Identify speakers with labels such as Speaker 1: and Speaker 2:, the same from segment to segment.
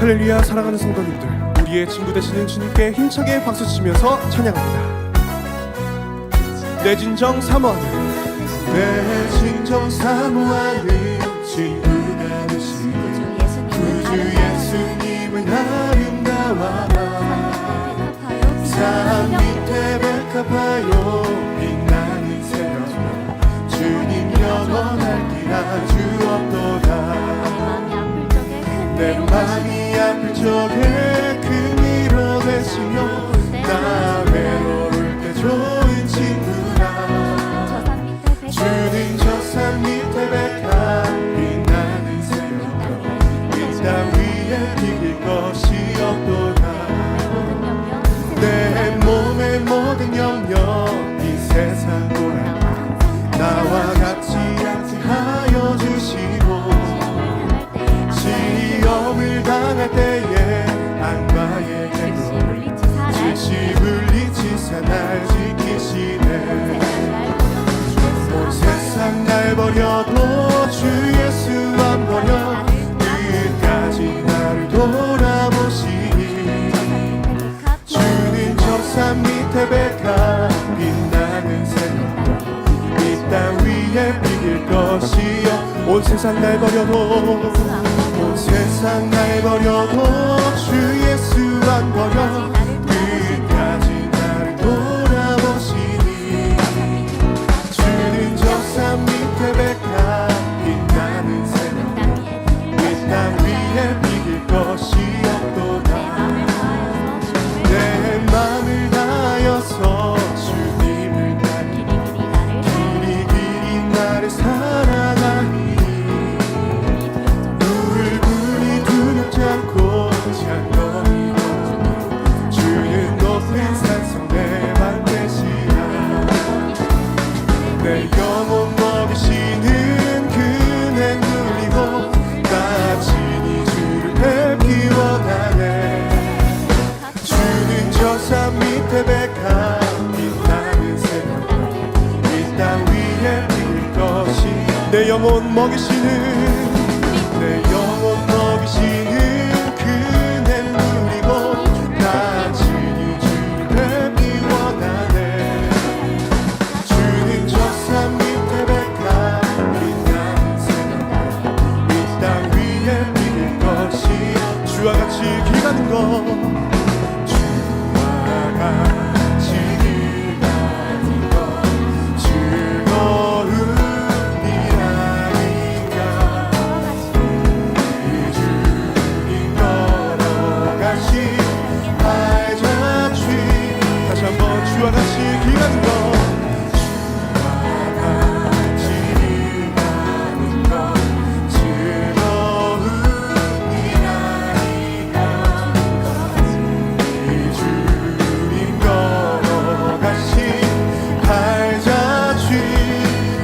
Speaker 1: 할렐루야. 사랑하는 성도님들, 우리의 친구 되시는 주님께 힘차게 박수치면서 찬양합니다. 내 진정 사모하는, 내 진정 사모하는 친구가 되시는 구주 예수님은 아름다워라. 산 밑에 백합하여 빛나는 새벽, 주님 영원할기라 주옵도다. 내 맘이 아플 적에 큰 위로 되시며 나 외로울 때 좋은 친구라. 주는 저 산 밑에 백합 빛나는 새벽, 이 땅 위에 비길 것이 없도다. 내 몸의 모든 영역 이 세상 고난 나와 같이 양식하여 주시고, 시험을 당할 때에 악마의 계로 즉시 물리치사 날 지키시네. 온 세상 날 버려도 주 예수 안 버려 끝까지 나를 돌아보시니. 주는 저 산 밑에 백합 빛나는 새벽, 이 땅 위에 비길 것이여. 온 세상 날 버려도, 온 세상 날 버려도 주 예수 안 버려 끝까지 나를 돌아보시니. 주는 저 산 밑에 백합 빛나는 새벽, 이 땅 위에 비길 것이 없도다. 내 맘을 다하여서 주님을 따르니 길이 길이 나를 사랑하니. 불불이 두렵지 않고 찬거리 주는 높은 산성 내 반대시라. 내 영혼 먹이시는 그네 누리고 나 친히 주를 뵙기 원하네. 주는 저 산 밑에 백합 빛나는 새벽, 이 땅 위에 비길 것이. 내 영혼 먹이시는, 내 영혼 먹이시는 그네 누리고 나 친히 주를 뵙기 원하네. 주는 저 산 밑에 백합 빛나는 새벽, 이 땅 위에 비길 것이. 주와 같이 길 가는 것, 같이 길 가는 것 즐거운 일 아닌가. 이 주님 걸어가신 발자취. 다시 한번 주와 같이 길 가는 것,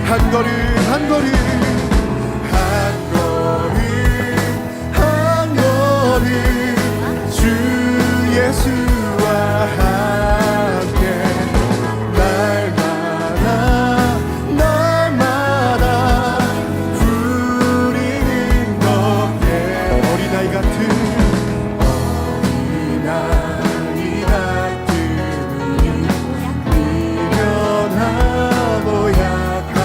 Speaker 1: 한 걸음 한 걸음 한 걸음 한 걸음 주 예수와 함께 날마다 날마다 부리는 것에. 어린아이 같은 어린아이 같은 미련하고 약한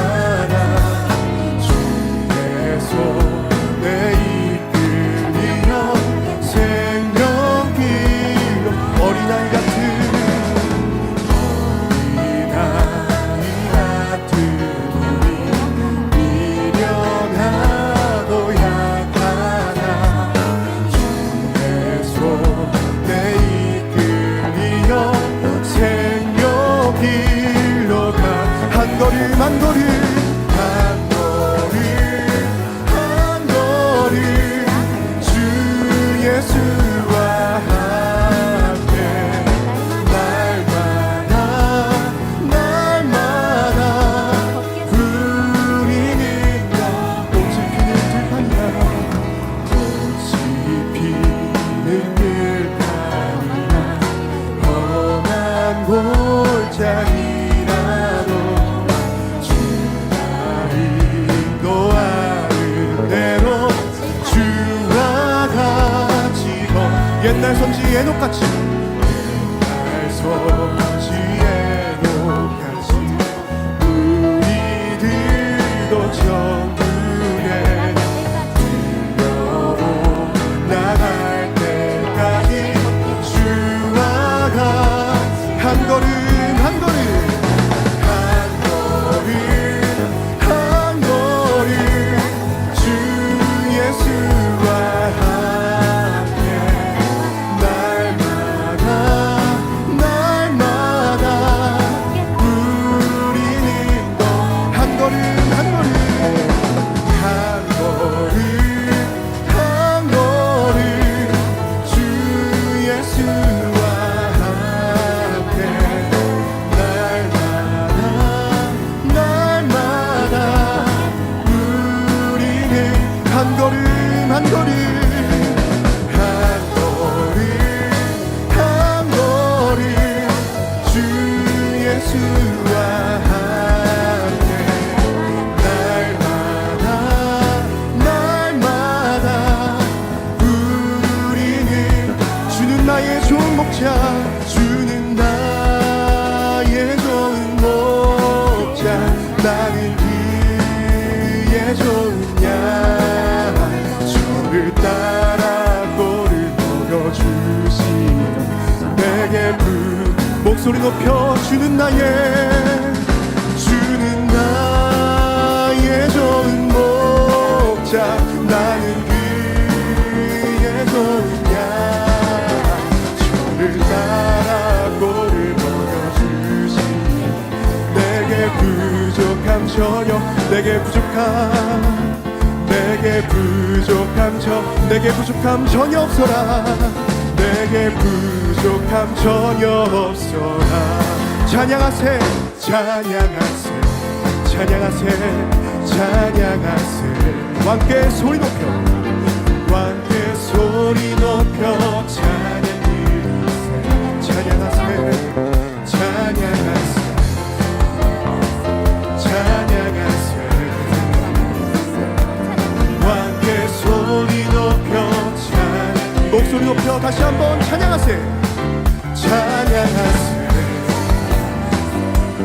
Speaker 1: 옛날 선지 에녹같이 옛날 선지 에녹같이 우리들도 정문에 들려오 나갈 때까지 주와 한 걸음 한 걸음 한 걸음 한 걸음 주 예수와 함께 날마다 날마다 우리는 또 한 걸음 한 걸음 한 걸음 한 걸음 주 예수와 함께 날마다 우리는 한 걸음 한 걸음 한 걸음 한 걸음 주 예수와 함께 날마다 우리는 주는 나의 좋은 목자 주는 나의 좋은 목자 나는 그의 좋은 양 저를 따라 꼴을 먹여주시며 내게 목소리 높여 주는 나의 좋은 목자 나는 그의 좋은 양 저를 따라 꼴을 먹여주시며 내게 부족함 전혀 내게 부족함 전혀 없어라 내게 부족함 전혀 없어라 찬양하세 찬양하세 찬양하세 찬양하세 왕께 소리 높여 왕께 소리 높여 찬양 드리세 찬양하세 찬양하세 찬양하세 왕께 소리 높여 찬양 목소리 높여 다시 한번 찬양하세 찬양하세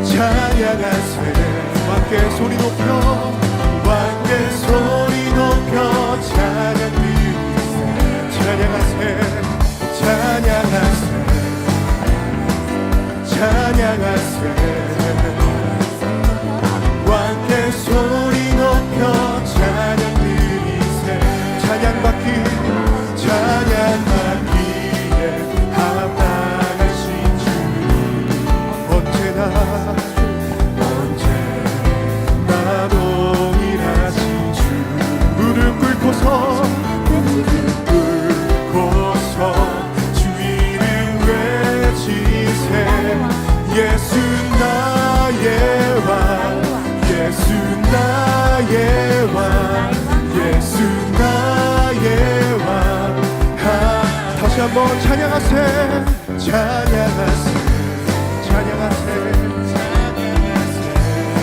Speaker 1: 찬양하세 왕께 소리 높여 왕께 소리 높여 찬양 드리세 찬양하세 찬양하세 찬양하세 왕께 소리 높여 찬양 드리세 찬양받기에 합당하신 주 언제나 동일하신 주 무릎 꿇고서 주 이름 외치세 예수 나의 왕 예수 나의 왕 예수 나의 왕 다시 한번 찬양하세 찬양하세 찬양하세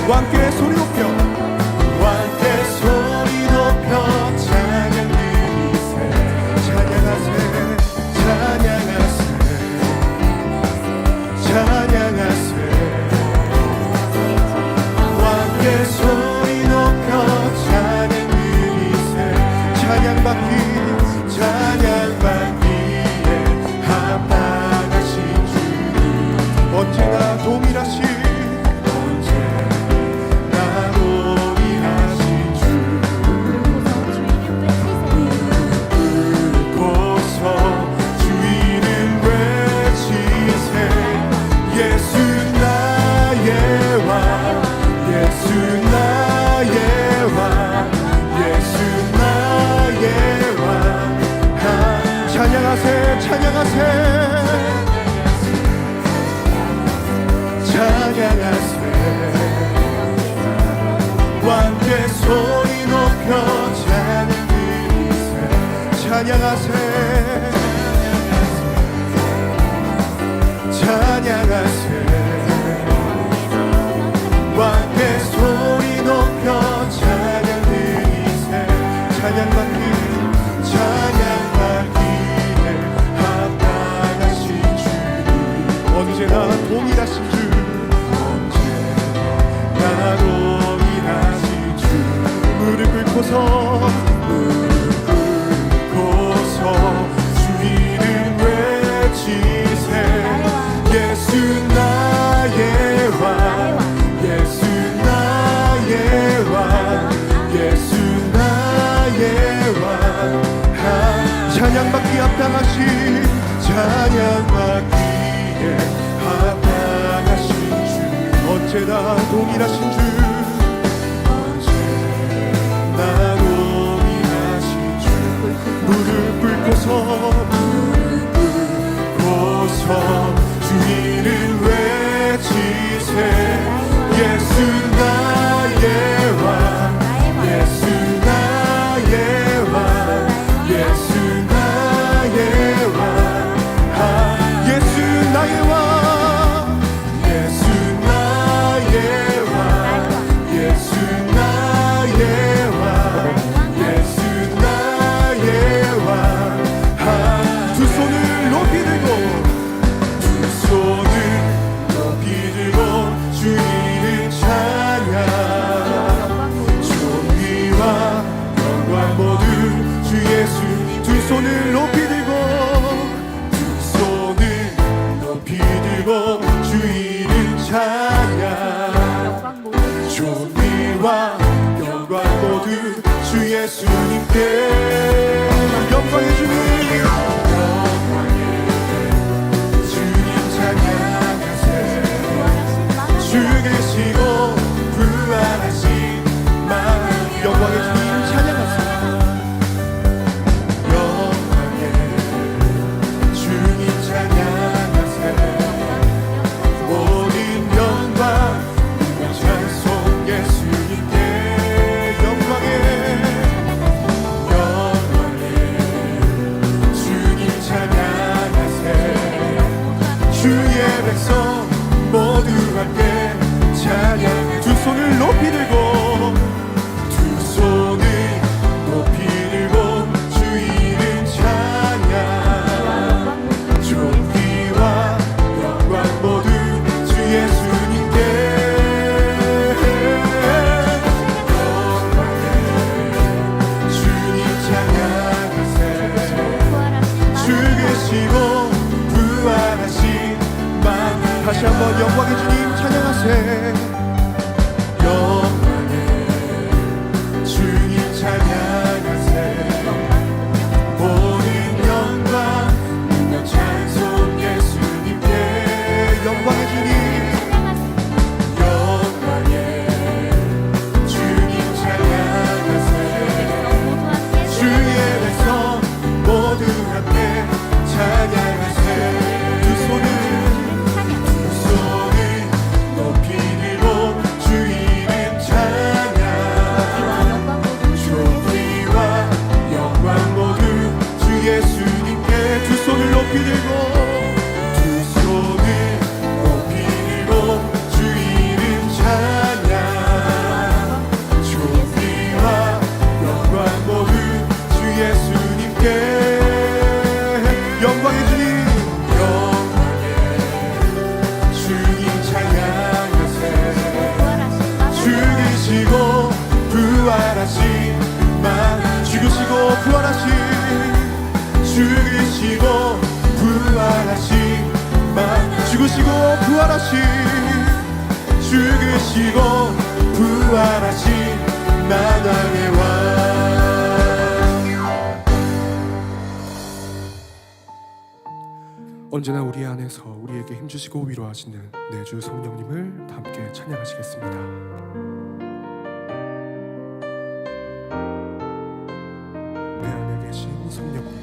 Speaker 1: 왕께 소리 높여 왕께 소리 높여 찬양 드리세 찬양하세 찬양하세 찬양하세 왕께 소리 높여 찬양 드리세 찬양받기에 합당하신 주 언제나 동일하신 찬양하세 찬양하세 왕께 소리 높여 찬양 드리세 찬양하세 찬양하세 왕께 소리 높여 찬양 드리세 찬양받기에 꿇고서 주 이름 외치세. 예수 나의 왕, 예수 나의 왕, 예수 나의 왕. 찬양받기에 합당하신, 찬양받기에 합당하신 주, 언제나 동일하신 주, 언제나 동일하신 주. 무릎 꿇고서 주 이름 외치세. 예수 나의 왕, 예수 나의 왕, 예수 나의 왕. 예수 나의 왕, 예수 나의 왕, 예수 나의 왕, 예수 나의 왕. 두 손을 높이 들고, 두 손을 높이 들고 주 이름 찬양. 존귀와 영광 모두 주 예수. 두 손을 높이 들고, 두 손을 높이 들고 주 이름 찬양. 존귀와 영광 모두 주 예수님께. 영광의 주님, 주님 찬양하세. 주 계시고 부활하신 마음. 영광의 주님 찬양하세. 영광의 주님 찬양하세. 모든 영광 찬송 예수님께. 영광의 주님 찬양하세. 주의 백성 모두 함께 찬양. 두 손을 높이 들고, 두 손을 높이 들고 주 이름 찬양. 존귀와 영광 모두 주 예수님께. 주님 찬양하세. 주 계시고 부활하신 만. 다시 한번 영광의 주님 찬양하세. 영광의 주님 찬양하세. 모든 영광 능력 찬송 예수님께. 영광의 주님, 영광의 주님 찬양하세. 주의 백성 모두 함께 찬양하세. 두 손을 높이 들고 주 이름 찬양. 존귀와 영광 모두 주 예수님께. 두 손을 높이 들고, 두 손을 높이 들고 주 이름 찬양. 존귀와 영광 모두 주 예수님께. 영광의 주님, 영광의 주님 찬양하세. 주 계시고 부활하신 만. 죽으시고 부활하신, 죽으시고 부활하신 만. 죽으시고 부활하신, 죽으시고 부활하신 나날의 왕. 언제나 우리 안에서 우리에게 힘주시고 위로하시는 내주 성령님을 다 함께 찬양하시겠습니다. 내 안에 계신 성령님,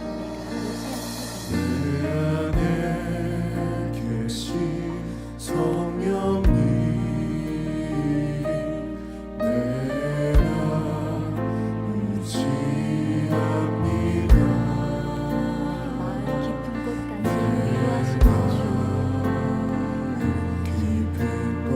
Speaker 1: 내 안에 계신 성령님, 내가 의지합니다. 깊은 곳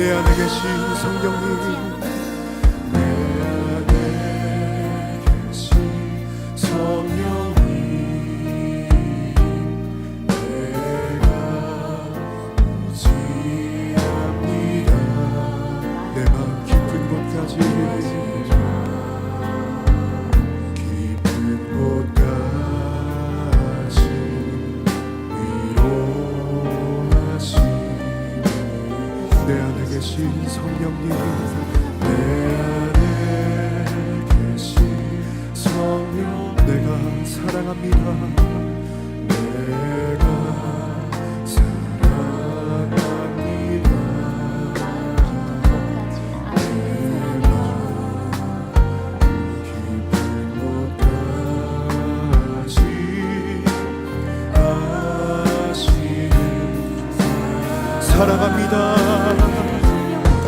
Speaker 1: 내 안에 계신 성령님, 내 안에 계신 성령님, 내가 의지합니다. 내 마음 깊은 곳까지, 깊은 곳까지 위로하시네. 내 안에 계신 성령님, 내 안에 계신 성령, 내가 사랑합니다. 내가 사랑합니다. 내 마음 깊은 곳까지 아시는 사랑합니다.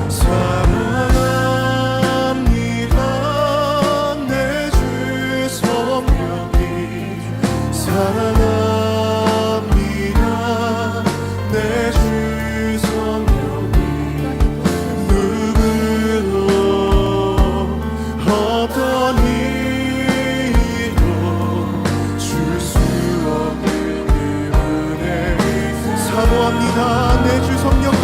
Speaker 1: 사랑합니다. 내 주 성령님, 사랑합니다. 내 주 성령님, 누구도 어떤 일도 줄 수 없는 은혜 사모합니다. 내 주 성령님,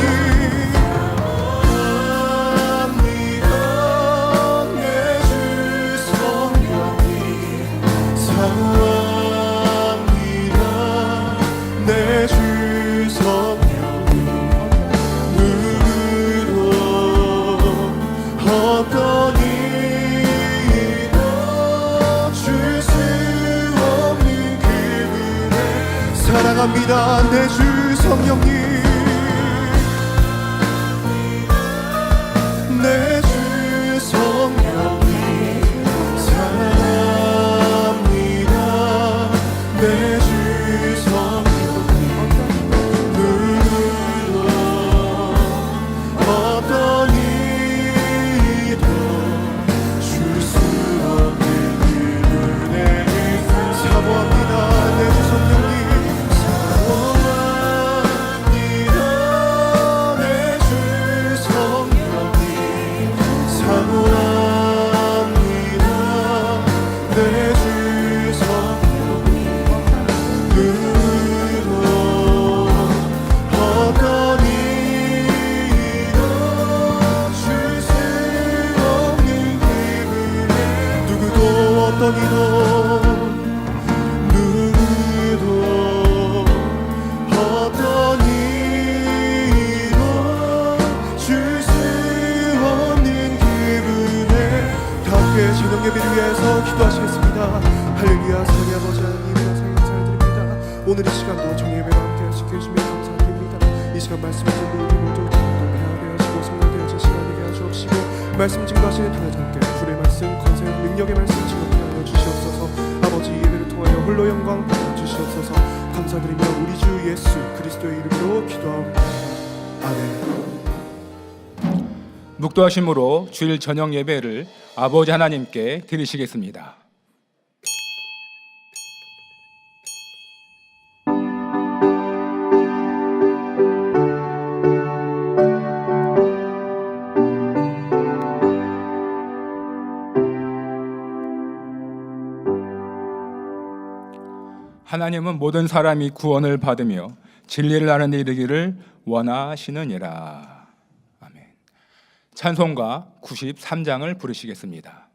Speaker 1: 내 주 성령님, 누구도 어떤 일도 줄 수 없는 그분의 사랑합니다. 내 주 성령님, 내 주 성령님, 사랑합니다. 내 주 성령님, 누구도 어떤 일도 줄 수 없는 그분의 사모합니다. 내 주 성령님, 사모합니다. 내 주 성령님, 사모합니다. 내 주 성령님, 누구도 어떤 일도 줄 수 없는 기분에, 누구도 어떤 일도, 누구도 어떤 일도 줄 수 없는 기분에 다 함께 저녁 예배를 위해서 기도하시겠습니다. 할렐루야. 사랑의 아버지 하나님, 감사의 감사를 드립니다. 오늘 이 시간도 정의 예배와 함께 하시게 해주시며 감사드립니다. 이 시간 말씀을 듣는 우리 모두 동행하게 하시고 성령되어진 시간 되게 하시옵시고, 말씀 증거하시는 통해서 함께 불의 말씀, 권세와 능력의 말씀 증거하여 주시옵소서. 아버지, 예배를 통하여 홀로 영광 주시옵소서. 감사드리며 우리 주 예수 그리스도의 이름으로 기도하옵나이다. 아멘.
Speaker 2: 묵도하심으로 주일 저녁 예배를 아버지 하나님께 드리시겠습니다. 하나님은 모든 사람이 구원을 받으며 진리를 아는 데 이르기를 원하시느니라. 아멘. 찬송가 93장을 부르시겠습니다.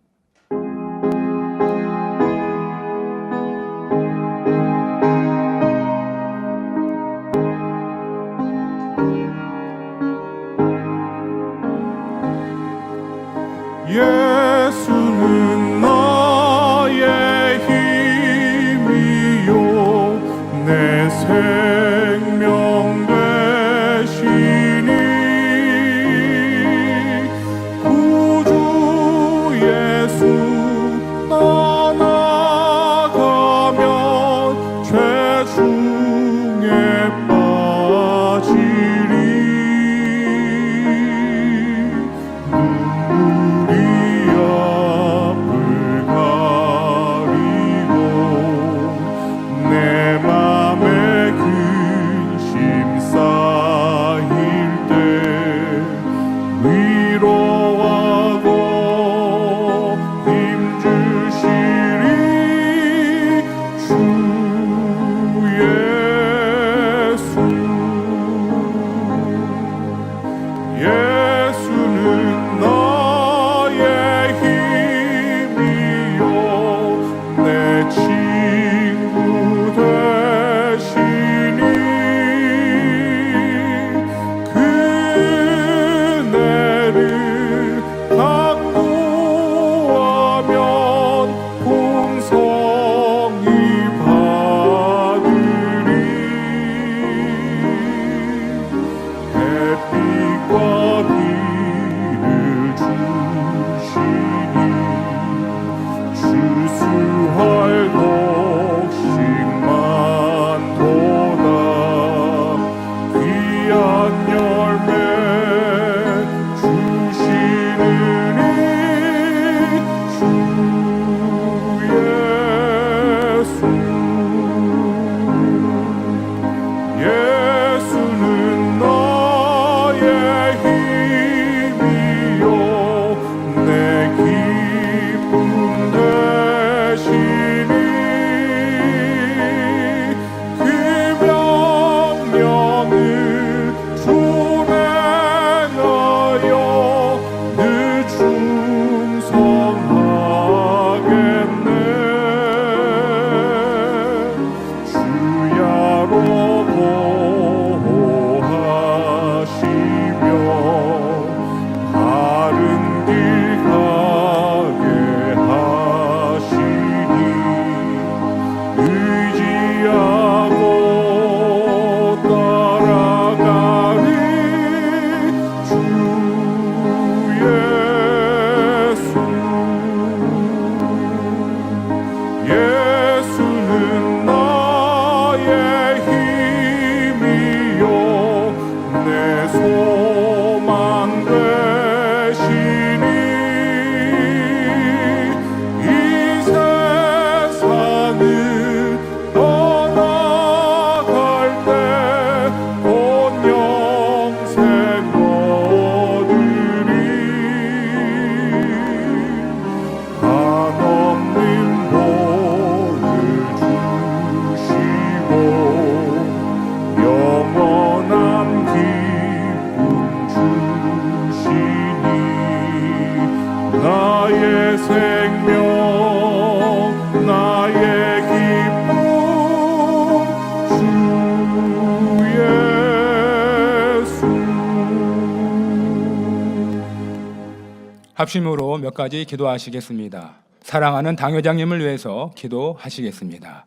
Speaker 1: 예수는 나의 힘이요 내 생명 되시니 구주 예수 떠나가면 죄 중에 빠지리. 우리 예수는 나의 힘이요 내 친구 되시니 그네를 강구하면 풍성히 받으리 햇빛과 비를 주시니 추수할 곡식만 도다 귀한 열매 주시느니 주 예수는 나의 힘이요 내 기쁨 되시니 그 명령을 준행하여 늘 충성하겠네 주야로 보호하시며 바른 길 가게 하시니 의지하고 따라가리 주 예수는 나의 힘이요 내 소망 되시니 이 세상을 떠나갈 때 본 영생 얻으리 한없는 복을 주시고 영원한 기쁨 주시니 나의 생명 나의 기쁨 주 예수
Speaker 2: 합심으로 몇 가지 기도하시겠습니다. 사랑하는 당회장님을 위해서 기도하시겠습니다.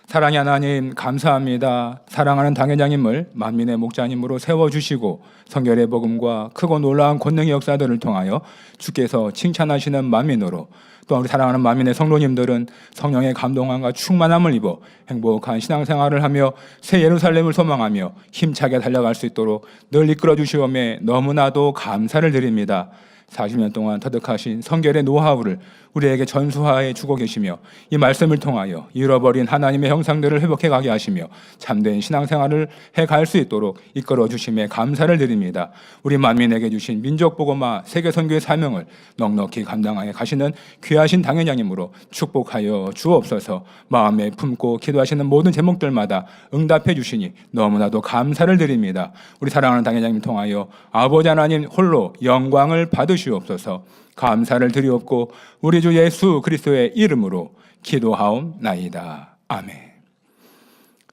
Speaker 2: 사랑의 하나님 감사합니다. 사랑하는 당회장님을 만민의 목자님으로 세워주시고 성결의 복음과 크고 놀라운 권능의 역사들을 통하여 주께서 칭찬하시는 만민으로 또한 우리 사랑하는 만민의 성도님들은 성령의 감동함과 충만함을 입어 행복한 신앙생활을 하며 새 예루살렘을 소망하며 힘차게 달려갈 수 있도록 늘 이끌어 주시오매 너무나도 감사를 드립니다. 40년 동안 터득하신 성결의 노하우를 우리에게 전수하여 주고 계시며 이 말씀을 통하여 잃어버린 하나님의 형상들을 회복해 가게 하시며 참된 신앙생활을 해갈 수 있도록 이끌어 주심에 감사를 드립니다. 우리 만민에게 주신 민족복음화 세계선교의 사명을 넉넉히 감당하여 가시는 귀하신 당회장님으로 축복하여 주옵소서. 마음에 품고 기도하시는 모든 제목들마다 응답해 주시니 너무나도 감사를 드립니다. 우리 사랑하는 당회장님 통하여 아버지 하나님 홀로 영광을 받으시옵소서. 감사를 드리옵고 우리 주 예수 그리스도의 이름으로 기도하옵나이다. 아멘.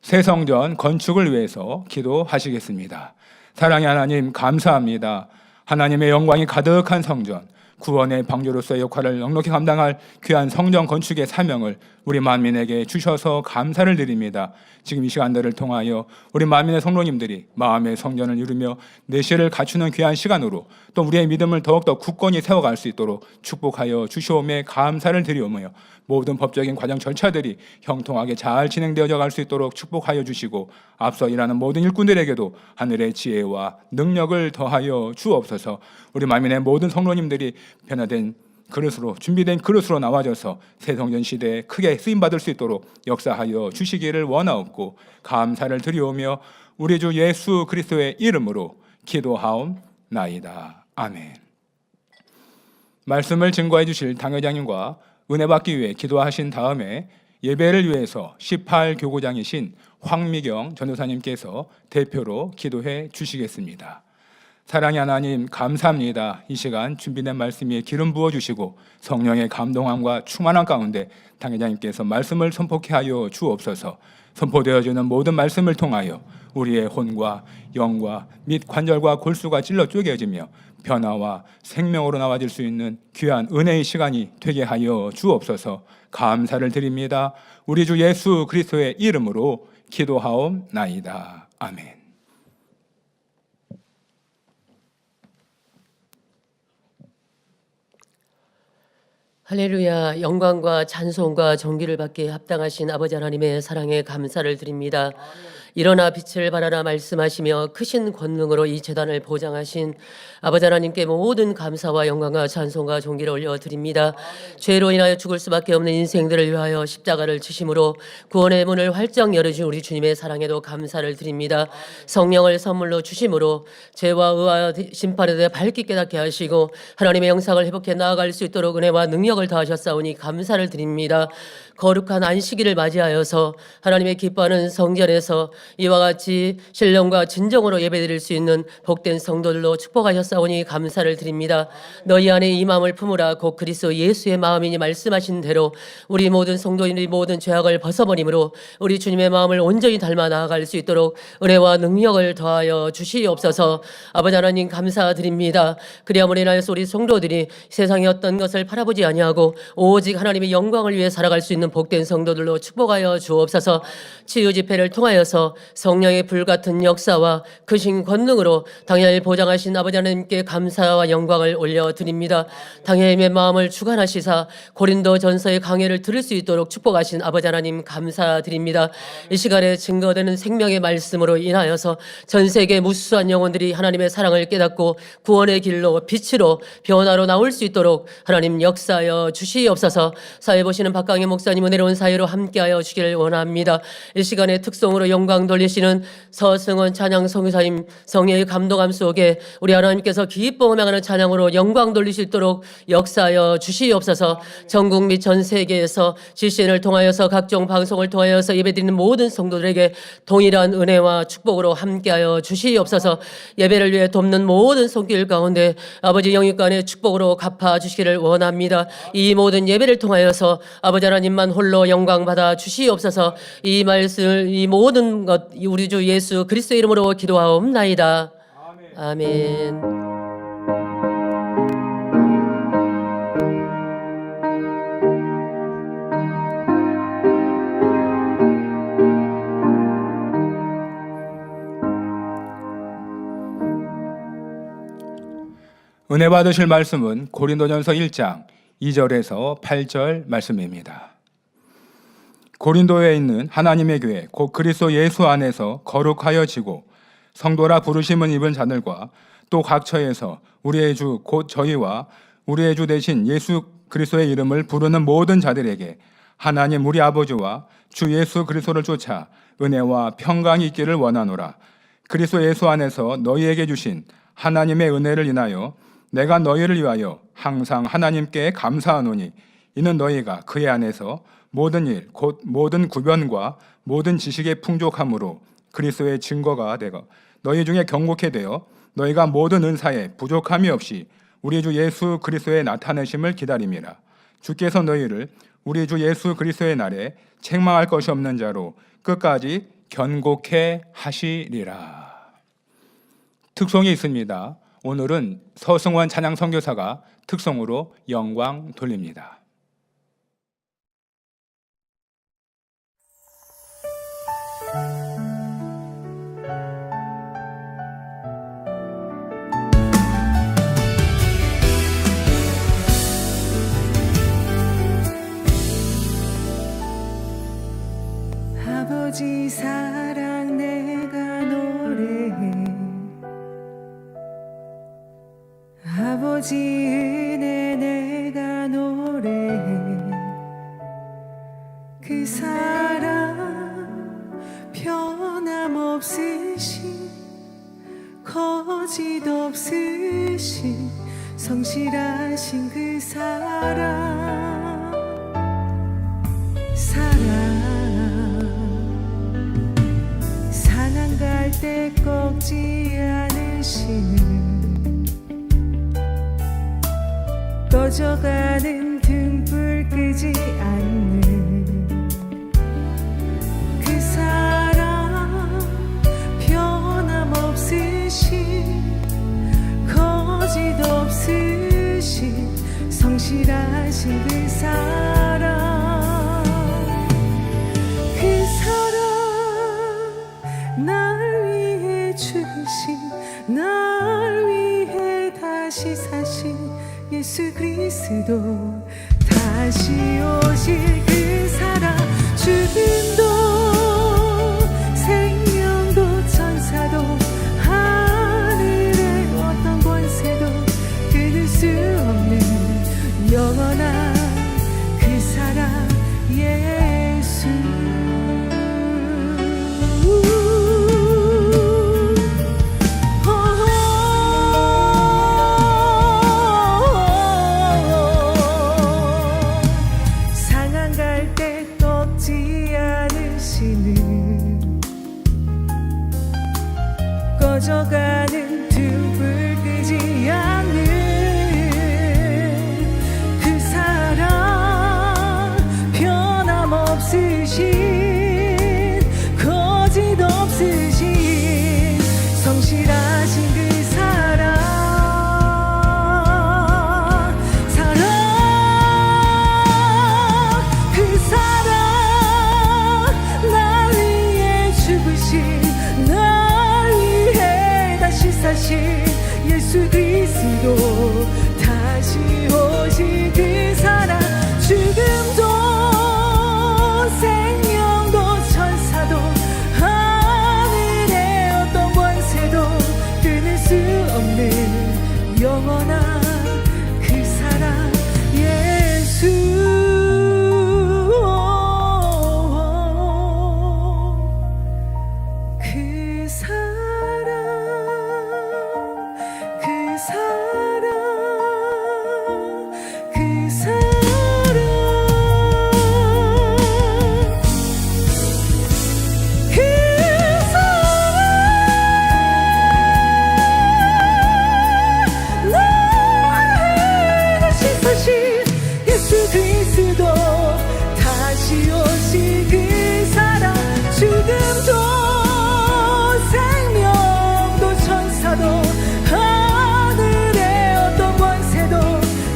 Speaker 2: 새 성전 건축을 위해서 기도하시겠습니다. 사랑의 하나님 감사합니다. 하나님의 영광이 가득한 성전, 구원의 방주로서의 역할을 넉넉히 감당할 귀한 성전 건축의 사명을 우리 만민에게 주셔서 감사를 드립니다. 지금 이 시간들을 통하여 우리 만민의 성도님들이 마음의 성전을 이루며 내실을 갖추는 귀한 시간으로 또 우리의 믿음을 더욱더 굳건히 세워갈 수 있도록 축복하여 주시오매 감사를 드리오며 모든 법적인 과정 절차들이 형통하게 잘 진행되어져 갈 수 있도록 축복하여 주시고 앞서 일하는 모든 일꾼들에게도 하늘의 지혜와 능력을 더하여 주옵소서. 우리 만민의 모든 성도님들이 변화된 그릇으로 준비된 그릇으로 나와져서 새 성전 시대에 크게 쓰임받을 수 있도록 역사하여 주시기를 원하옵고 감사를 드리오며 우리 주 예수 그리스도의 이름으로 기도하옵나이다. 아멘. 말씀을 증거해 주실 당회장님과 은혜 받기 위해 기도하신 다음에 예배를 위해서 18교구장이신 황미경 전도사님께서 대표로 기도해 주시겠습니다. 사랑의 하나님 감사합니다. 이 시간 준비된 말씀 위에 기름 부어주시고 성령의 감동함과 충만한 가운데 당회장님께서 말씀을 선포케 하여 주옵소서. 선포되어지는 모든 말씀을 통하여 우리의 혼과 영과 및 관절과 골수가 찔러 쪼개어지며 변화와 생명으로 나와질 수 있는 귀한 은혜의 시간이 되게 하여 주옵소서. 감사를 드립니다. 우리 주 예수 그리스도의 이름으로 기도하옵나이다. 아멘.
Speaker 3: 할렐루야. 영광과 찬송과 존귀를 받기에 합당하신 아버지 하나님의 사랑에 감사를 드립니다. 일어나 빛을 발하라 말씀하시며 크신 권능으로 이 제단을 보장하신 아버지 하나님께 모든 감사와 영광과 찬송과 존귀를 올려드립니다. 죄로 인하여 죽을 수밖에 없는 인생들을 위하여 십자가를 지심으로 구원의 문을 활짝 열어준 우리 주님의 사랑에도 감사를 드립니다. 성령을 선물로 주심으로 죄와 의와 심판에 대해 밝게 깨닫게 하시고 하나님의 영상을 회복해 나아갈 수 있도록 은혜와 능력을 더하셨사오니 감사를 드립니다. 거룩한 안식일을 맞이하여서 하나님의 기뻐하는 성전에서 이와 같이 신령과 진정으로 예배드릴 수 있는 복된 성도들로 축복하셨사오니 감사를 드립니다. 너희 안에 이 마음을 품으라 곧 그리스도 예수의 마음이니 말씀하신 대로 우리 모든 성도인들이 모든 죄악을 벗어버림으로 우리 주님의 마음을 온전히 닮아 나아갈 수 있도록 은혜와 능력을 더하여 주시옵소서. 아버지 하나님 감사드립니다. 그리함으로 인하여서 우리 성도들이 세상의 어떤 것을 바라보지 아니하고 오직 하나님의 영광을 위해 살아갈 수 있는 복된 성도들로 축복하여 주옵소서. 치유 집회를 통하여서 성령의 불같은 역사와 크신 권능으로 당연히 보장하신 아버지 하나님께 감사와 영광을 올려드립니다. 당연히 마음을 주관하시사 고린도 전서의 강해를 들을 수 있도록 축복하신 아버지 하나님 감사드립니다. 이 시간에 증거되는 생명의 말씀으로 인하여서 전 세계 무수한 영혼들이 하나님의 사랑을 깨닫고 구원의 길로 빛으로 변화로 나올 수 있도록 하나님 역사하여 주시옵소서. 사회 보시는 박강희 목사님 은혜로운 사회로 함께하여 주기를 원합니다. 이 시간에 특성으로 영광 돌리시는 서승원 찬양 성교사님 성령의 감동함 속에 우리 하나님께서 기뻐 음향하는 찬양으로 영광 돌릴 수 있도록 역사하여 주시옵소서. 전국 및 전 세계에서 CCN을 통하여서 각종 방송을 통하여서 예배드리는 모든 성도들에게 동일한 은혜와 축복으로 함께하여 주시옵소서. 예배를 위해 돕는 모든 손길 가운데 아버지 영육간의 축복으로 갚아 주시기를 원합니다. 이 모든 예배를 통하여서 아버지 하나님만 홀로 영광 받아 주시옵소서. 이 말씀 이 모든 것 우리 주 예수 그리스도 이름으로 기도하옵나이다. 아멘.
Speaker 2: 은혜 받으실 말씀은 고린도전서 1장 2절에서 8절 말씀입니다. 고린도에 있는 하나님의 교회 곧 그리스도 예수 안에서 거룩하여지고 성도라 부르심을 입은 자들과 또 각 처에서 우리의 주 곧 저희와 우리의 주 대신 예수 그리스도의 이름을 부르는 모든 자들에게 하나님 우리 아버지와 주 예수 그리스도를 쫓아 은혜와 평강이 있기를 원하노라. 그리스도 예수 안에서 너희에게 주신 하나님의 은혜를 인하여 내가 너희를 위하여 항상 하나님께 감사하노니 이는 너희가 그의 안에서 모든 일 곧 모든 구변과 모든 지식의 풍족함으로 그리스도의 증거가 되고 너희 중에 경고케 되어 너희가 모든 은사에 부족함이 없이 우리 주 예수 그리스도의 나타내심을 기다림이라. 주께서 너희를 우리 주 예수 그리스도의 날에 책망할 것이 없는 자로 끝까지 견고케 하시리라. 특송이 있습니다. 오늘은 서승원 찬양 선교사가 특송으로 영광 돌립니다.
Speaker 4: 아버지 사랑 내가 노래해 아버지 은혜 내가 노래해 그 사랑 변함없으신 거짓 없으신 성실하신 그 사랑 상한 갈 때 꺾지 않으시는 꺼져가는 등불 끄지 않는 그 사랑 변함없으신 거짓 없으신 성실하신 그 사랑 그 사랑 날 위해 죽으신 날 위해 다시 사신 예수 그리스도 다시 오실 그 사랑 죽음도 생명도 천사도 하늘의 어떤 권세도 끊을 수 없는 영원한 그 사랑 예수 상한 갈 때 꺾지 않으시는 꺼져가는 등불 끄지 않는 그 사랑 변함없으신 거짓 없으신 성실하신 그 사랑 그 사랑 날 위해 죽으신 날 위해 다시 사신 예수 그리스도 다시 오신 그 사랑 죽음도 생명도 천사도 하늘의 어떤 권세도 끊을 수 없는 영원한 그 사랑 예수 그 사랑 그 사랑 그 사랑 그 사랑 날 다시 사신 예수 그리스도 다시 오신 그 사랑 죽음도 생명도 천사도 하늘의 어떤 권세도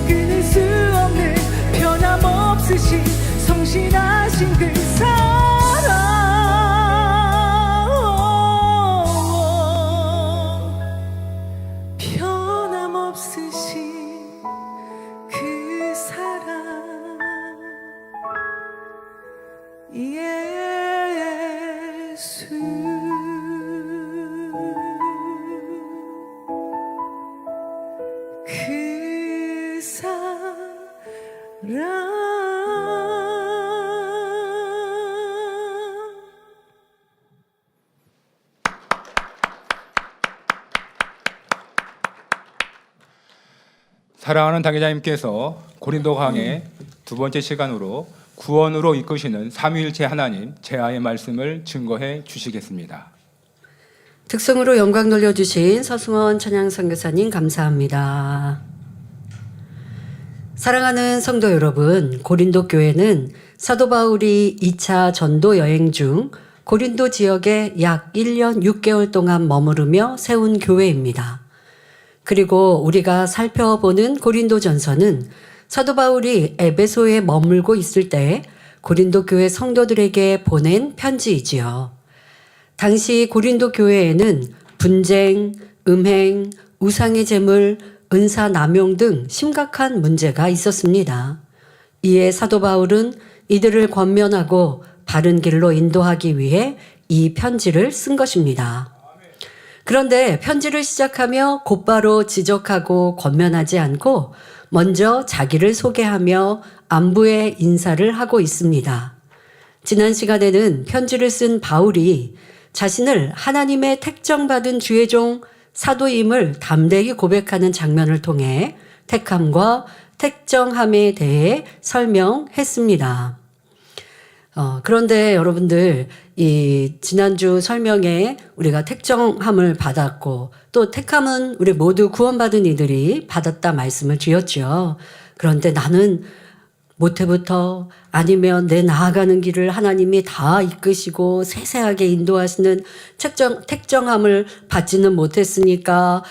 Speaker 4: 끊을 수 없는 변함없으신 성실하신 그 사랑 변함없으신 그 사랑 예수 그 사랑
Speaker 2: 사랑하는 당회자님께서 고린도 강의 두 번째 시간으로 구원으로 이끄시는 삼위일체 하나님 제아의 말씀을 증거해 주시겠습니다.
Speaker 5: 특성으로 영광 돌려주신 서승원 찬양선교사님 감사합니다. 사랑하는 성도 여러분, 고린도 교회는 사도 바울이 2차 전도 여행 중 고린도 지역에 약 1년 6개월 동안 머무르며 세운 교회입니다. 그리고 우리가 살펴보는 고린도전서는 사도 바울이 에베소에 머물고 있을 때 고린도 교회 성도들에게 보낸 편지이지요. 당시 고린도 교회에는 분쟁, 음행, 우상의 제물, 은사 남용 등 심각한 문제가 있었습니다. 이에 사도 바울은 이들을 권면하고 바른 길로 인도하기 위해 이 편지를 쓴 것입니다. 그런데 편지를 시작하며 곧바로 지적하고 권면하지 않고 먼저 자기를 소개하며 안부의 인사를 하고 있습니다. 지난 시간에는 편지를 쓴 바울이 자신을 하나님의 택정받은 주의 종 사도임을 담대히 고백하는 장면을 통해 택함과 택정함에 대해 설명했습니다. 그런데 여러분들, 이 지난주 설명에 우리가 택정함을 받았고 또 택함은 우리 모두 구원받은 이들이 받았다 말씀을 드렸죠. 그런데 나는 모태부터 아니면 내 나아가는 길을 하나님이 다 이끄시고 세세하게 인도하시는 택정함을 받지는 못했으니까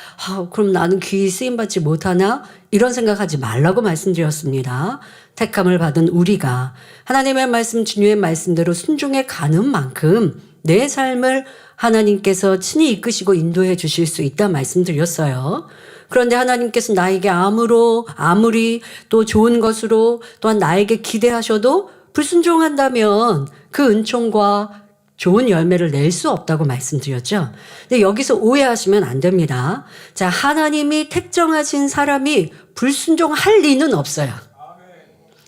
Speaker 5: 그럼 나는 귀히 쓰임받지 못하나? 이런 생각하지 말라고 말씀드렸습니다. 택함을 받은 우리가 하나님의 말씀, 주님의 말씀대로 순종해 가는 만큼 내 삶을 하나님께서 친히 이끄시고 인도해 주실 수 있다 말씀드렸어요. 그런데 하나님께서 나에게 아무리 또 좋은 것으로 또한 나에게 기대하셔도 불순종한다면 그 은총과 좋은 열매를 낼 수 없다고 말씀드렸죠. 근데 여기서 오해하시면 안 됩니다. 자, 하나님이 택정하신 사람이 불순종할 리는 없어요.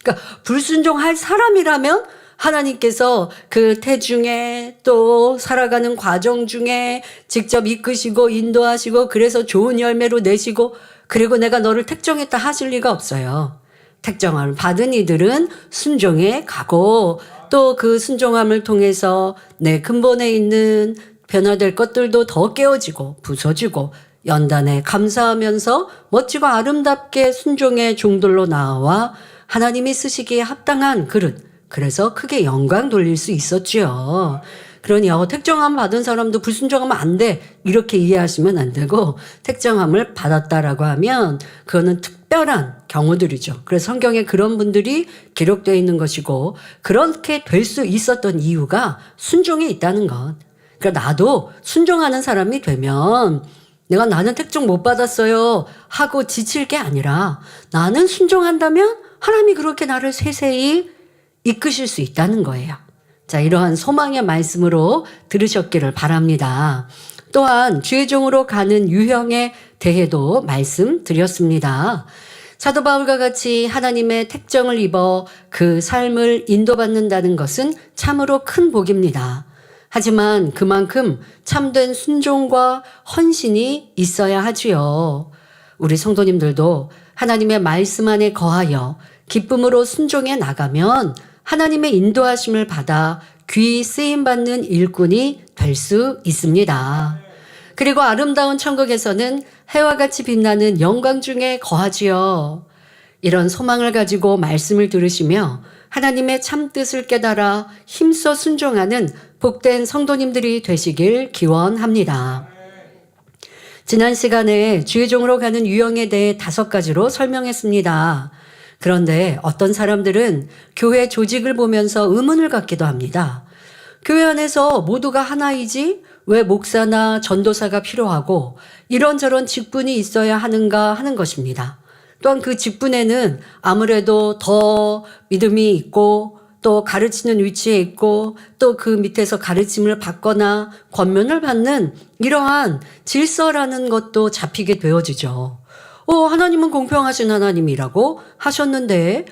Speaker 5: 그러니까 불순종할 사람이라면 하나님께서 그 태중에 또 살아가는 과정 중에 직접 이끄시고 인도하시고 그래서 좋은 열매로 내시고 그리고 내가 너를 택정했다 하실 리가 없어요. 택정함을 받은 이들은 순종해 가고 또 그 순종함을 통해서 내 근본에 있는 변화될 것들도 더 깨어지고 부서지고 연단에 감사하면서 멋지고 아름답게 순종의 종들로 나와 하나님이 쓰시기에 합당한 그릇, 그래서 크게 영광 돌릴 수 있었지요. 그러니 택정함 받은 사람도 불순종하면 안 돼, 이렇게 이해하시면 안 되고, 택정함을 받았다라고 하면 그거는 특별한 경우들이죠. 그래서 성경에 그런 분들이 기록되어 있는 것이고, 그렇게 될 수 있었던 이유가 순종에 있다는 것. 그러니까 나도 순종하는 사람이 되면 나는 택정 못 받았어요 하고 지칠 게 아니라 나는 순종한다면 하나님이 그렇게 나를 세세히 이끄실 수 있다는 거예요. 자, 이러한 소망의 말씀으로 들으셨기를 바랍니다. 또한 주의 종으로 가는 유형에 대해도 말씀드렸습니다. 사도 바울과 같이 하나님의 택정을 입어 그 삶을 인도받는다는 것은 참으로 큰 복입니다. 하지만 그만큼 참된 순종과 헌신이 있어야 하지요. 우리 성도님들도 하나님의 말씀 안에 거하여 기쁨으로 순종해 나가면 하나님의 인도하심을 받아 귀히 쓰임받는 일꾼이 될 수 있습니다. 그리고 아름다운 천국에서는 해와 같이 빛나는 영광 중에 거하지요. 이런 소망을 가지고 말씀을 들으시며 하나님의 참뜻을 깨달아 힘써 순종하는 복된 성도님들이 되시길 기원합니다. 지난 시간에 주의 종으로 가는 유형에 대해 5가지로 설명했습니다. 그런데 어떤 사람들은 교회 조직을 보면서 의문을 갖기도 합니다. 교회 안에서 모두가 하나이지 왜 목사나 전도사가 필요하고 이런저런 직분이 있어야 하는가 하는 것입니다. 또한 그 직분에는 아무래도 더 믿음이 있고 또 가르치는 위치에 있고 또 그 밑에서 가르침을 받거나 권면을 받는 이러한 질서라는 것도 잡히게 되어지죠. 하나님은 공평하신 하나님이라고 하셨는데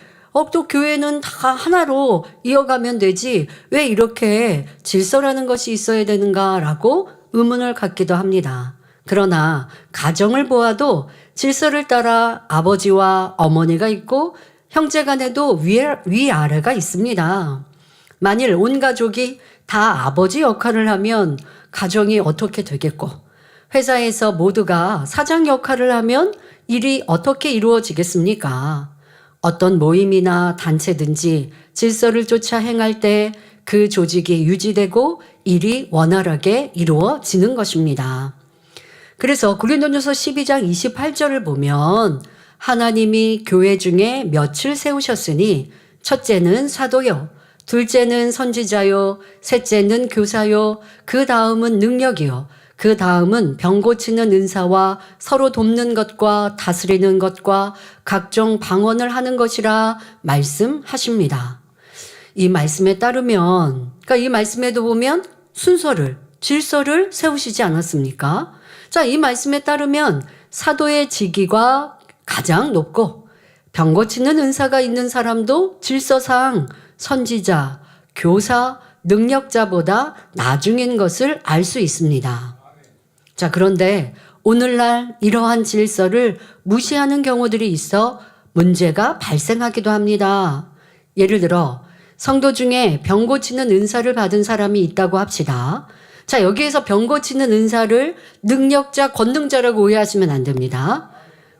Speaker 5: 또 교회는 다 하나로 이어가면 되지 왜 이렇게 질서라는 것이 있어야 되는가라고 의문을 갖기도 합니다. 그러나 가정을 보아도 질서를 따라 아버지와 어머니가 있고 형제 간에도 위아래가 있습니다. 만일 온 가족이 다 아버지 역할을 하면 가정이 어떻게 되겠고 회사에서 모두가 사장 역할을 하면 일이 어떻게 이루어지겠습니까? 어떤 모임이나 단체든지 질서를 쫓아 행할 때 그 조직이 유지되고 일이 원활하게 이루어지는 것입니다. 그래서 고린도전서 12장 28절을 보면 하나님이 교회 중에 몇을 세우셨으니 첫째는 사도요, 둘째는 선지자요, 셋째는 교사요, 그 다음은 능력이요, 그 다음은 병 고치는 은사와 서로 돕는 것과 다스리는 것과 각종 방언을 하는 것이라 말씀하십니다. 이 말씀에 따르면, 그러니까 이 말씀에도 보면 순서를, 질서를 세우시지 않았습니까? 자, 이 말씀에 따르면 사도의 직위가 가장 높고 병 고치는 은사가 있는 사람도 질서상 선지자, 교사, 능력자보다 나중인 것을 알 수 있습니다. 자, 그런데 오늘날 이러한 질서를 무시하는 경우들이 있어 문제가 발생하기도 합니다. 예를 들어 성도 중에 병 고치는 은사를 받은 사람이 있다고 합시다. 자, 여기에서 병 고치는 은사를 능력자, 권능자라고 오해하시면 안 됩니다.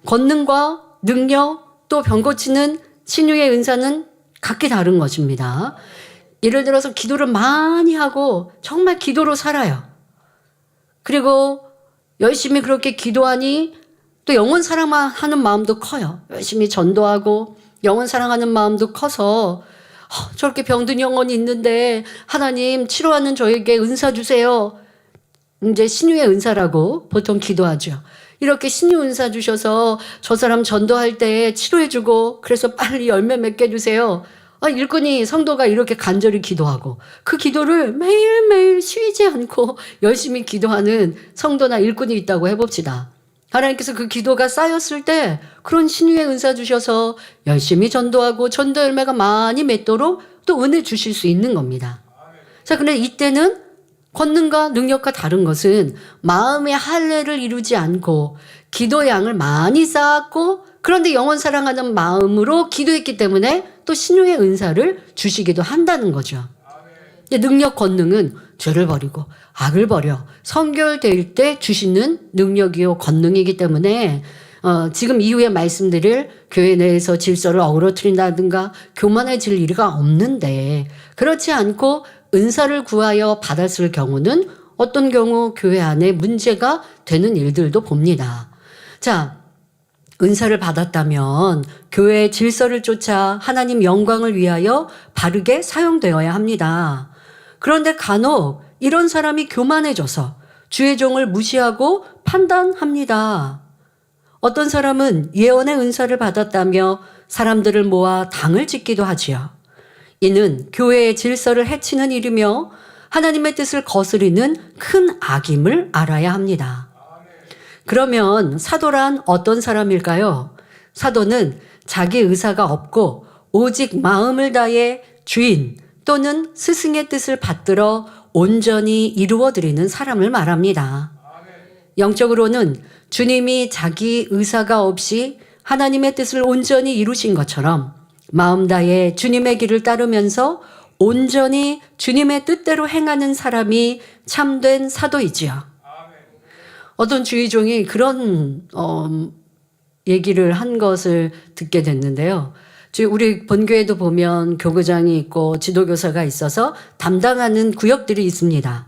Speaker 5: 권능과 능력, 또 병 고치는 신유의 은사는 각기 다른 것입니다. 예를 들어서 기도를 많이 하고 정말 기도로 살아요. 그리고 열심히 그렇게 기도하니 또 영혼 사랑하는 마음도 커요. 열심히 전도하고 영혼 사랑하는 마음도 커서 저렇게 병든 영혼이 있는데 하나님 치료하는 저에게 은사 주세요. 이제 신유의 은사라고 보통 기도하죠. 이렇게 신유 은사 주셔서 저 사람 전도할 때 치료해주고 그래서 빨리 열매 맺게 해주세요. 일꾼이 성도가 이렇게 간절히 기도하고 그 기도를 매일매일 쉬지 않고 열심히 기도하는 성도나 일꾼이 있다고 해봅시다. 하나님께서 그 기도가 쌓였을 때 그런 신유의 은사 주셔서 열심히 전도하고 전도 열매가 많이 맺도록 또 은혜 주실 수 있는 겁니다. 자, 근데 이때는 권능과 능력과 다른 것은 마음의 할례를 이루지 않고 기도 양을 많이 쌓았고 그런데 영혼 사랑하는 마음으로 기도했기 때문에 또 신유의 은사를 주시기도 한다는 거죠. 능력 권능은 죄를 버리고 악을 버려 성결될 때 주시는 능력이요 권능이기 때문에 지금 이후에 말씀드릴 교회 내에서 질서를 어그러뜨린다든가 교만해질 일이 없는데 그렇지 않고 은사를 구하여 받았을 경우는 어떤 경우 교회 안에 문제가 되는 일들도 봅니다. 자, 은사를 받았다면 교회의 질서를 쫓아 하나님 영광을 위하여 바르게 사용되어야 합니다. 그런데 간혹 이런 사람이 교만해져서 주의 종을 무시하고 판단합니다. 어떤 사람은 예언의 은사를 받았다며 사람들을 모아 당을 짓기도 하지요. 이는 교회의 질서를 해치는 일이며 하나님의 뜻을 거스리는 큰 악임을 알아야 합니다. 그러면 사도란 어떤 사람일까요? 사도는 자기 의사가 없고 오직 마음을 다해 주인 또는 스승의 뜻을 받들어 온전히 이루어드리는 사람을 말합니다. 영적으로는 주님이 자기 의사가 없이 하나님의 뜻을 온전히 이루신 것처럼 마음 다해 주님의 길을 따르면서 온전히 주님의 뜻대로 행하는 사람이 참된 사도이지요. 어떤 주의종이 그런 얘기를 한 것을 듣게 됐는데요. 우리 본교회도 보면 교구장이 있고 지도교사가 있어서 담당하는 구역들이 있습니다.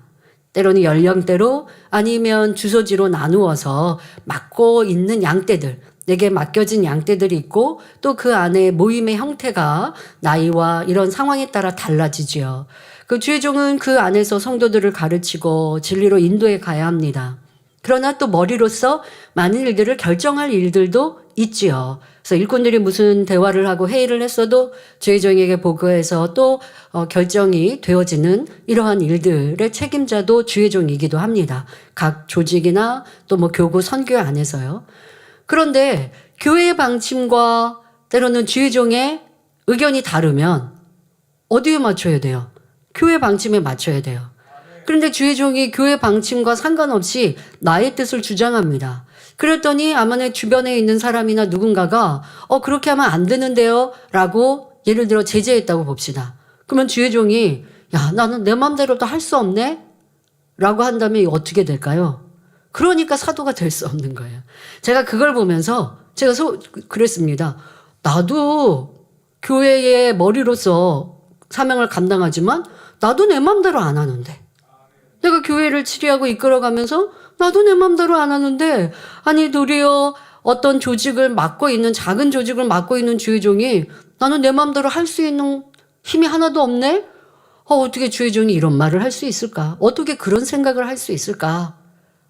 Speaker 5: 때로는 연령대로 아니면 주소지로 나누어서 맡고 있는 양떼들, 내게 맡겨진 양떼들이 있고 또 그 안에 모임의 형태가 나이와 이런 상황에 따라 달라지지요. 그 주의종은 그 안에서 성도들을 가르치고 진리로 인도해 가야 합니다. 그러나 또 머리로서 많은 일들을 결정할 일들도 있지요. 그래서 일꾼들이 무슨 대화를 하고 회의를 했어도 주의종에게 보고해서 또 결정이 되어지는 이러한 일들의 책임자도 주의종이기도 합니다. 각 조직이나 또 뭐 교구 선교 안에서요. 그런데 교회의 방침과 때로는 주의종의 의견이 다르면 어디에 맞춰야 돼요? 교회 방침에 맞춰야 돼요. 그런데 주의종이 교회 방침과 상관없이 나의 뜻을 주장합니다. 그랬더니 아마 내 주변에 있는 사람이나 누군가가 그렇게 하면 안 되는데요 라고 예를 들어 제재했다고 봅시다. 그러면 주의종이 야 나는 내 맘대로도 할 수 없네 라고 한다면 어떻게 될까요? 그러니까 사도가 될 수 없는 거예요. 제가 그걸 보면서 제가 그랬습니다. 나도 교회의 머리로서 사명을 감당하지만 나도 내 맘대로 안 하는데 내가 교회를 치리하고 이끌어가면서 나도 내 맘대로 안 하는데 아니 도리어 어떤 조직을 맡고 있는 작은 조직을 맡고 있는 주의종이 나는 내 맘대로 할 수 있는 힘이 하나도 없네? 어떻게 주의종이 이런 말을 할 수 있을까? 어떻게 그런 생각을 할 수 있을까?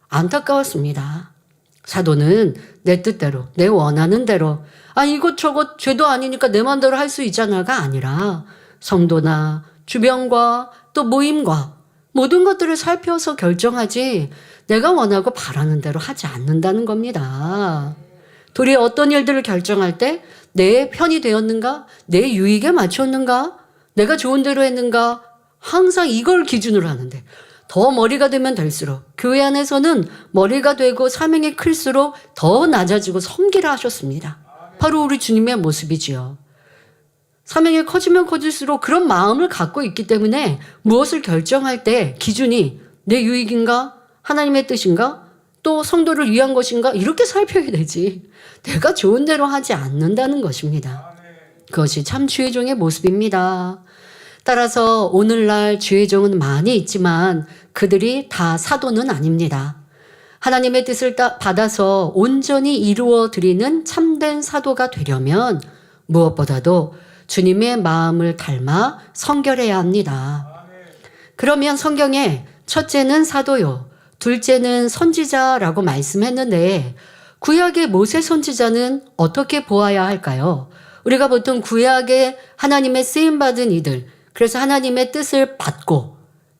Speaker 5: 안타까웠습니다. 사도는 내 뜻대로 내 원하는 대로 이것저것 죄도 아니니까 내 맘대로 할 수 있잖아가 아니라 성도나 주변과 또 모임과 모든 것들을 살펴서 결정하지 내가 원하고 바라는 대로 하지 않는다는 겁니다. 도리어 어떤 일들을 결정할 때 내 편이 되었는가? 내 유익에 맞췄는가? 내가 좋은 대로 했는가? 항상 이걸 기준으로 하는데 더 머리가 되면 될수록 교회 안에서는 머리가 되고 사명이 클수록 더 낮아지고 섬기라 하셨습니다. 바로 우리 주님의 모습이지요. 사명이 커지면 커질수록 그런 마음을 갖고 있기 때문에 무엇을 결정할 때 기준이 내 유익인가? 하나님의 뜻인가? 또 성도를 위한 것인가? 이렇게 살펴야 되지. 내가 좋은 대로 하지 않는다는 것입니다. 그것이 참 주의 종의 모습입니다. 따라서 오늘날 주의 종은 많이 있지만 그들이 다 사도는 아닙니다. 하나님의 뜻을 받아서 온전히 이루어 드리는 참된 사도가 되려면 무엇보다도 주님의 마음을 닮아 성결해야 합니다. 그러면 성경에 첫째는 사도요, 둘째는 선지자라고 말씀했는데 구약의 모세 선지자는 어떻게 보아야 할까요? 우리가 보통 구약에 하나님의 쓰임받은 이들, 그래서 하나님의 뜻을 받고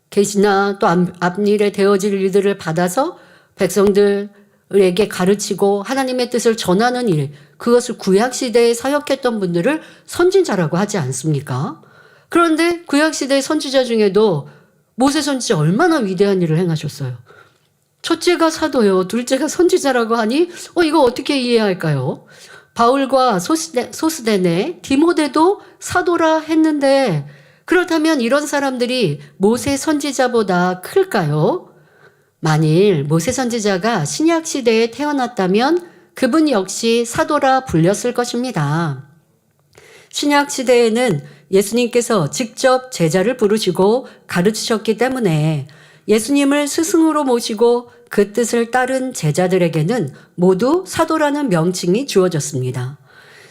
Speaker 5: 계시나 또 앞일에 되어질 일들을 받아서 백성들에게 가르치고 하나님의 뜻을 전하는 일, 그것을 구약시대에 사역했던 분들을 선지자라고 하지 않습니까? 그런데 구약시대의 선지자 중에도 모세 선지자 얼마나 위대한 일을 행하셨어요. 첫째가 사도요, 둘째가 선지자라고 하니 이거 어떻게 이해할까요? 바울과 소스데네, 디모데도 사도라 했는데 그렇다면 이런 사람들이 모세 선지자보다 클까요? 만일 모세 선지자가 신약 시대에 태어났다면 그분 역시 사도라 불렸을 것입니다. 신약 시대에는 예수님께서 직접 제자를 부르시고 가르치셨기 때문에 예수님을 스승으로 모시고 그 뜻을 따른 제자들에게는 모두 사도라는 명칭이 주어졌습니다.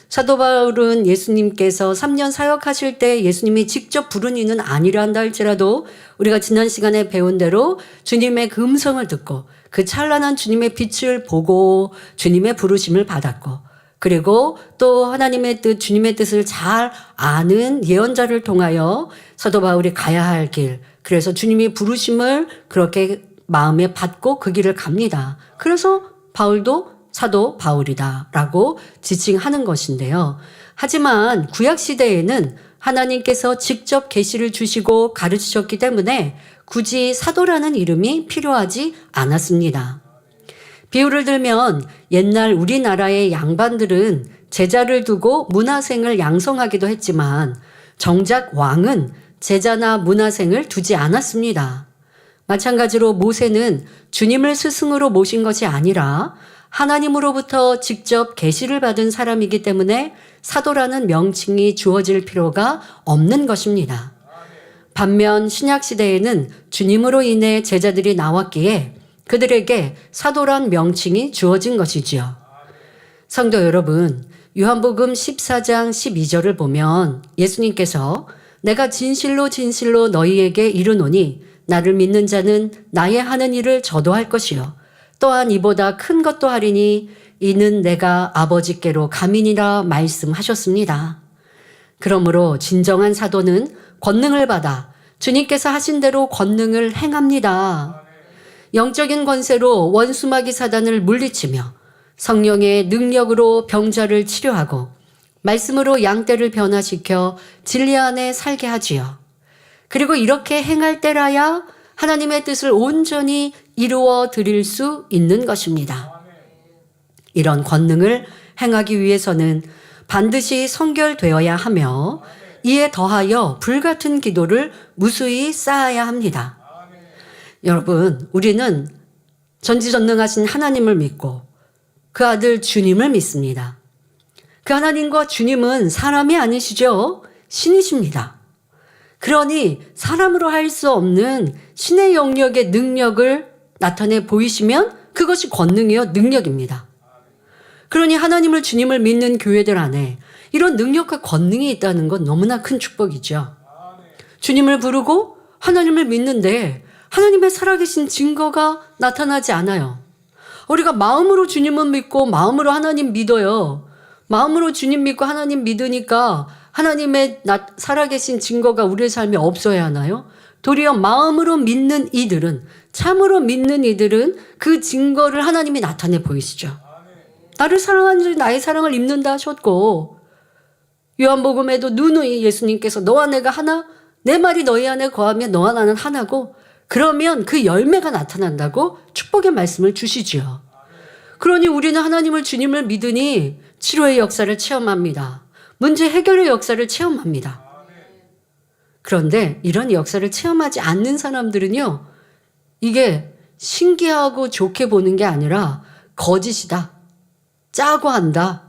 Speaker 5: 사도 바울은 예수님께서 3년 사역하실 때 예수님이 직접 부른 이는 아니라 한다 할지라도 우리가 지난 시간에 배운 대로 주님의 그 음성을 듣고 그 찬란한 주님의 빛을 보고 주님의 부르심을 받았고 그리고 또 하나님의 뜻, 주님의 뜻을 잘 아는 예언자를 통하여 사도 바울이 가야 할 길, 그래서 주님이 부르심을 그렇게 마음에 받고 그 길을 갑니다. 그래서 바울도 사도 바울이다라고 지칭하는 것인데요. 하지만 구약시대에는 하나님께서 직접 계시를 주시고 가르치셨기 때문에 굳이 사도라는 이름이 필요하지 않았습니다. 비유를 들면 옛날 우리나라의 양반들은 제자를 두고 문화생을 양성하기도 했지만 정작 왕은 제자나 문화생을 두지 않았습니다. 마찬가지로 모세는 주님을 스승으로 모신 것이 아니라 하나님으로부터 직접 계시를 받은 사람이기 때문에 사도라는 명칭이 주어질 필요가 없는 것입니다. 반면 신약시대에는 주님으로 인해 제자들이 나왔기에 그들에게 사도란 명칭이 주어진 것이지요. 성도 여러분, 요한복음 14장 12절을 보면 예수님께서 내가 진실로 진실로 너희에게 이르노니 나를 믿는 자는 나의 하는 일을 저도 할 것이요 또한 이보다 큰 것도 하리니 이는 내가 아버지께로 감이니라 말씀하셨습니다. 그러므로 진정한 사도는 권능을 받아 주님께서 하신 대로 권능을 행합니다. 영적인 권세로 원수마귀 사단을 물리치며 성령의 능력으로 병자를 치료하고 말씀으로 양떼를 변화시켜 진리 안에 살게 하지요. 그리고 이렇게 행할 때라야 하나님의 뜻을 온전히 이루어 드릴 수 있는 것입니다. 이런 권능을 행하기 위해서는 반드시 성결되어야 하며 이에 더하여 불같은 기도를 무수히 쌓아야 합니다. 여러분, 우리는 전지전능하신 하나님을 믿고 그 아들 주님을 믿습니다. 그 하나님과 주님은 사람이 아니시죠? 신이십니다. 그러니 사람으로 할 수 없는 신의 영역의 능력을 나타내 보이시면 그것이 권능이요 능력입니다. 그러니 하나님을 주님을 믿는 교회들 안에 이런 능력과 권능이 있다는 건 너무나 큰 축복이죠. 주님을 부르고 하나님을 믿는데 하나님의 살아계신 증거가 나타나지 않아요. 우리가 마음으로 주님을 믿고 마음으로 하나님 믿어요. 마음으로 주님 믿고 하나님 믿으니까 하나님의 살아계신 증거가 우리의 삶에 없어야 하나요? 도리어 마음으로 믿는 이들은, 참으로 믿는 이들은 그 증거를 하나님이 나타내 보이시죠. 나를 사랑하는 자는 나의 사랑을 입는다 하셨고, 요한복음에도 누누이 예수님께서 너와 내가 하나, 내 말이 너희 안에 거하면 너와 나는 하나고, 그러면 그 열매가 나타난다고 축복의 말씀을 주시지요. 그러니 우리는 하나님을 주님을 믿으니 치료의 역사를 체험합니다. 문제 해결의 역사를 체험합니다. 그런데 이런 역사를 체험하지 않는 사람들은요, 이게 신기하고 좋게 보는 게 아니라 거짓이다, 짜고 한다,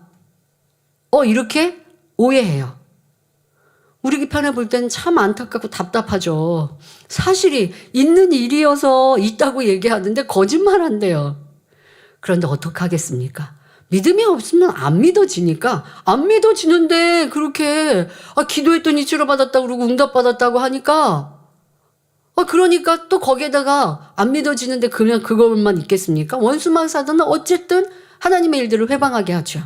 Speaker 5: 이렇게 오해해요. 우리 편에 볼 땐 참 안타깝고 답답하죠. 사실이 있는 일이어서 있다고 얘기하는데 거짓말한대요. 그런데 어떡하겠습니까? 믿음이 없으면 안 믿어지니까, 안 믿어지는데 그렇게 기도했더니 치료받았다고 그러고 응답받았다고 하니까, 그러니까 또 거기에다가 안 믿어지는데 그냥 그것만 있겠습니까? 원수망사들은 어쨌든 하나님의 일들을 회방하게 하죠.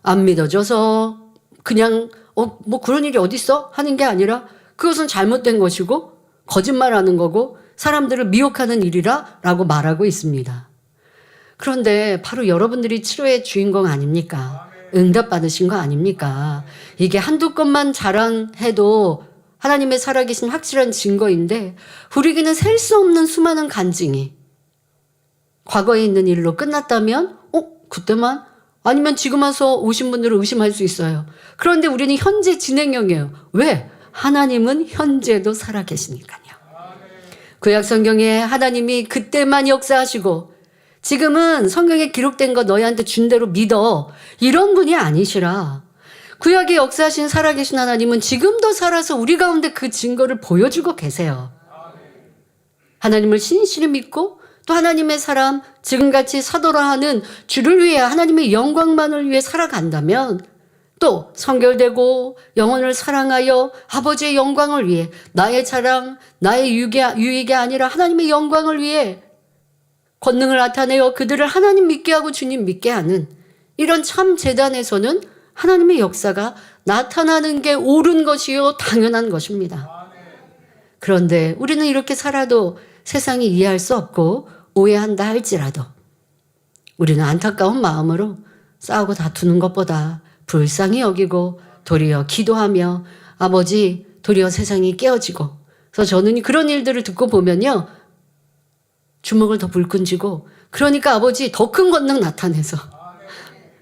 Speaker 5: 안 믿어져서 그냥 뭐 그런 일이 어딨어? 하는 게 아니라 그것은 잘못된 것이고 거짓말하는 거고 사람들을 미혹하는 일이라 라고 말하고 있습니다. 그런데 바로 여러분들이 치료의 주인공 아닙니까? 응답 받으신 거 아닙니까? 이게 한두 건만 자랑해도 하나님의 살아계신 확실한 증거인데 우리에게는 셀 수 없는 수많은 간증이 과거에 있는 일로 끝났다면 그때만? 아니면 지금 와서 오신 분들은 의심할 수 있어요. 그런데 우리는 현재 진행형이에요. 왜? 하나님은 현재도 살아계시니까요. 구약 성경에 하나님이 그때만 역사하시고 지금은 성경에 기록된 거 너희한테 준 대로 믿어, 이런 분이 아니시라. 구약에 역사하신 살아계신 하나님은 지금도 살아서 우리 가운데 그 증거를 보여주고 계세요. 하나님을 신실히 믿고 또 하나님의 사람, 지금같이 사도라 하는 주를 위해 하나님의 영광만을 위해 살아간다면 또 성결되고 영혼을 사랑하여 아버지의 영광을 위해 나의 자랑, 나의 유익이 아니라 하나님의 영광을 위해 권능을 나타내어 그들을 하나님 믿게 하고 주님 믿게 하는 이런 참 재단에서는 하나님의 역사가 나타나는 게 옳은 것이요 당연한 것입니다. 그런데 우리는 이렇게 살아도 세상이 이해할 수 없고 오해한다 할지라도 우리는 안타까운 마음으로 싸우고 다투는 것보다 불쌍히 여기고 도리어 기도하며 아버지 도리어 세상이 깨어지고, 그래서 저는 그런 일들을 듣고 보면요 주먹을 더 불끈 쥐고, 그러니까 아버지 더 큰 권능 나타내서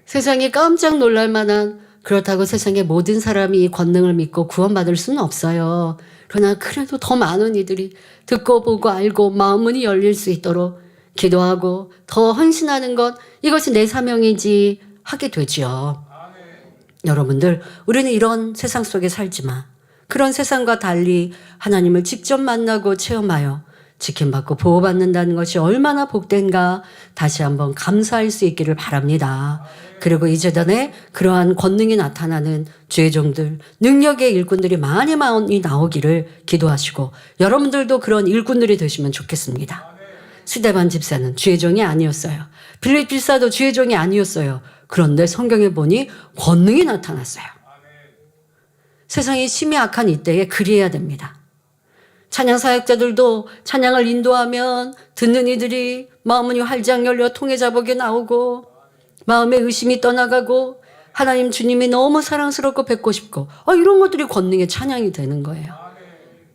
Speaker 5: 세상이 깜짝 놀랄 만한, 그렇다고 세상의 모든 사람이 이 권능을 믿고 구원받을 수는 없어요. 그러나 그래도 더 많은 이들이 듣고 보고 알고 마음문이 열릴 수 있도록 기도하고 더 헌신하는 것, 이것이 내 사명이지 하게 되지요. 여러분들, 우리는 이런 세상 속에 살지만 그런 세상과 달리 하나님을 직접 만나고 체험하여 지킴받고 보호받는다는 것이 얼마나 복된가 다시 한번 감사할 수 있기를 바랍니다. 그리고 이 재단에 그러한 권능이 나타나는 주의 종들, 능력의 일꾼들이 많이 나오기를 기도하시고 여러분들도 그런 일꾼들이 되시면 좋겠습니다. 스데반 집사는 주의 종이 아니었어요. 빌립 집사도 주의 종이 아니었어요. 그런데 성경에 보니 권능이 나타났어요. 세상이 심히 악한 이때에 그리해야 됩니다. 찬양 사역자들도 찬양을 인도하면 듣는 이들이 마음문이 활짝 열려 통해 자복에 나오고 마음의 의심이 떠나가고 하나님 주님이 너무 사랑스럽고 뵙고 싶고 이런 것들이 권능의 찬양이 되는 거예요.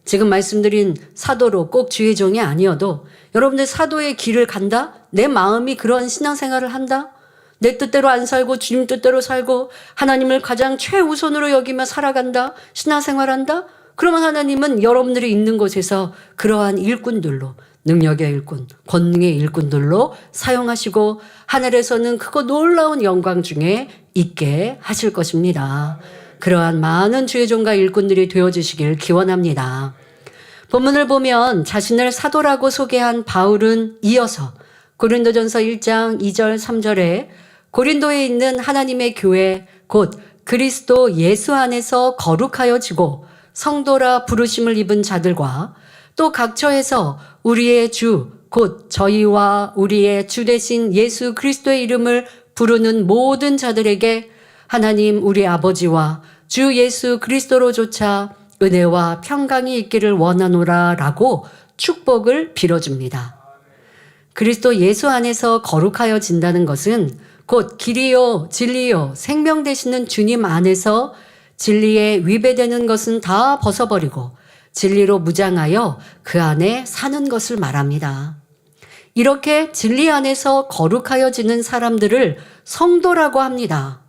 Speaker 5: 지금 말씀드린 사도로 꼭 주의 종이 아니어도 여러분들 사도의 길을 간다? 내 마음이 그런 신앙생활을 한다? 내 뜻대로 안 살고 주님 뜻대로 살고 하나님을 가장 최우선으로 여기며 살아간다? 신앙생활한다? 그러면 하나님은 여러분들이 있는 곳에서 그러한 일꾼들로, 능력의 일꾼, 권능의 일꾼들로 사용하시고 하늘에서는 크고 놀라운 영광 중에 있게 하실 것입니다. 그러한 많은 주의 종과 일꾼들이 되어주시길 기원합니다. 본문을 보면 자신을 사도라고 소개한 바울은 이어서 고린도전서 1장 2절 3절에 고린도에 있는 하나님의 교회 곧 그리스도 예수 안에서 거룩하여지고 성도라 부르심을 입은 자들과 또 각처에서 우리의 주 곧 저희와 우리의 주 되신 예수 그리스도의 이름을 부르는 모든 자들에게 하나님 우리 아버지와 주 예수 그리스도로조차 은혜와 평강이 있기를 원하노라 라고 축복을 빌어줍니다. 그리스도 예수 안에서 거룩하여진다는 것은 곧 길이요 진리요 생명 되시는 주님 안에서 진리에 위배되는 것은 다 벗어버리고 진리로 무장하여 그 안에 사는 것을 말합니다. 이렇게 진리 안에서 거룩하여지는 사람들을 성도라고 합니다.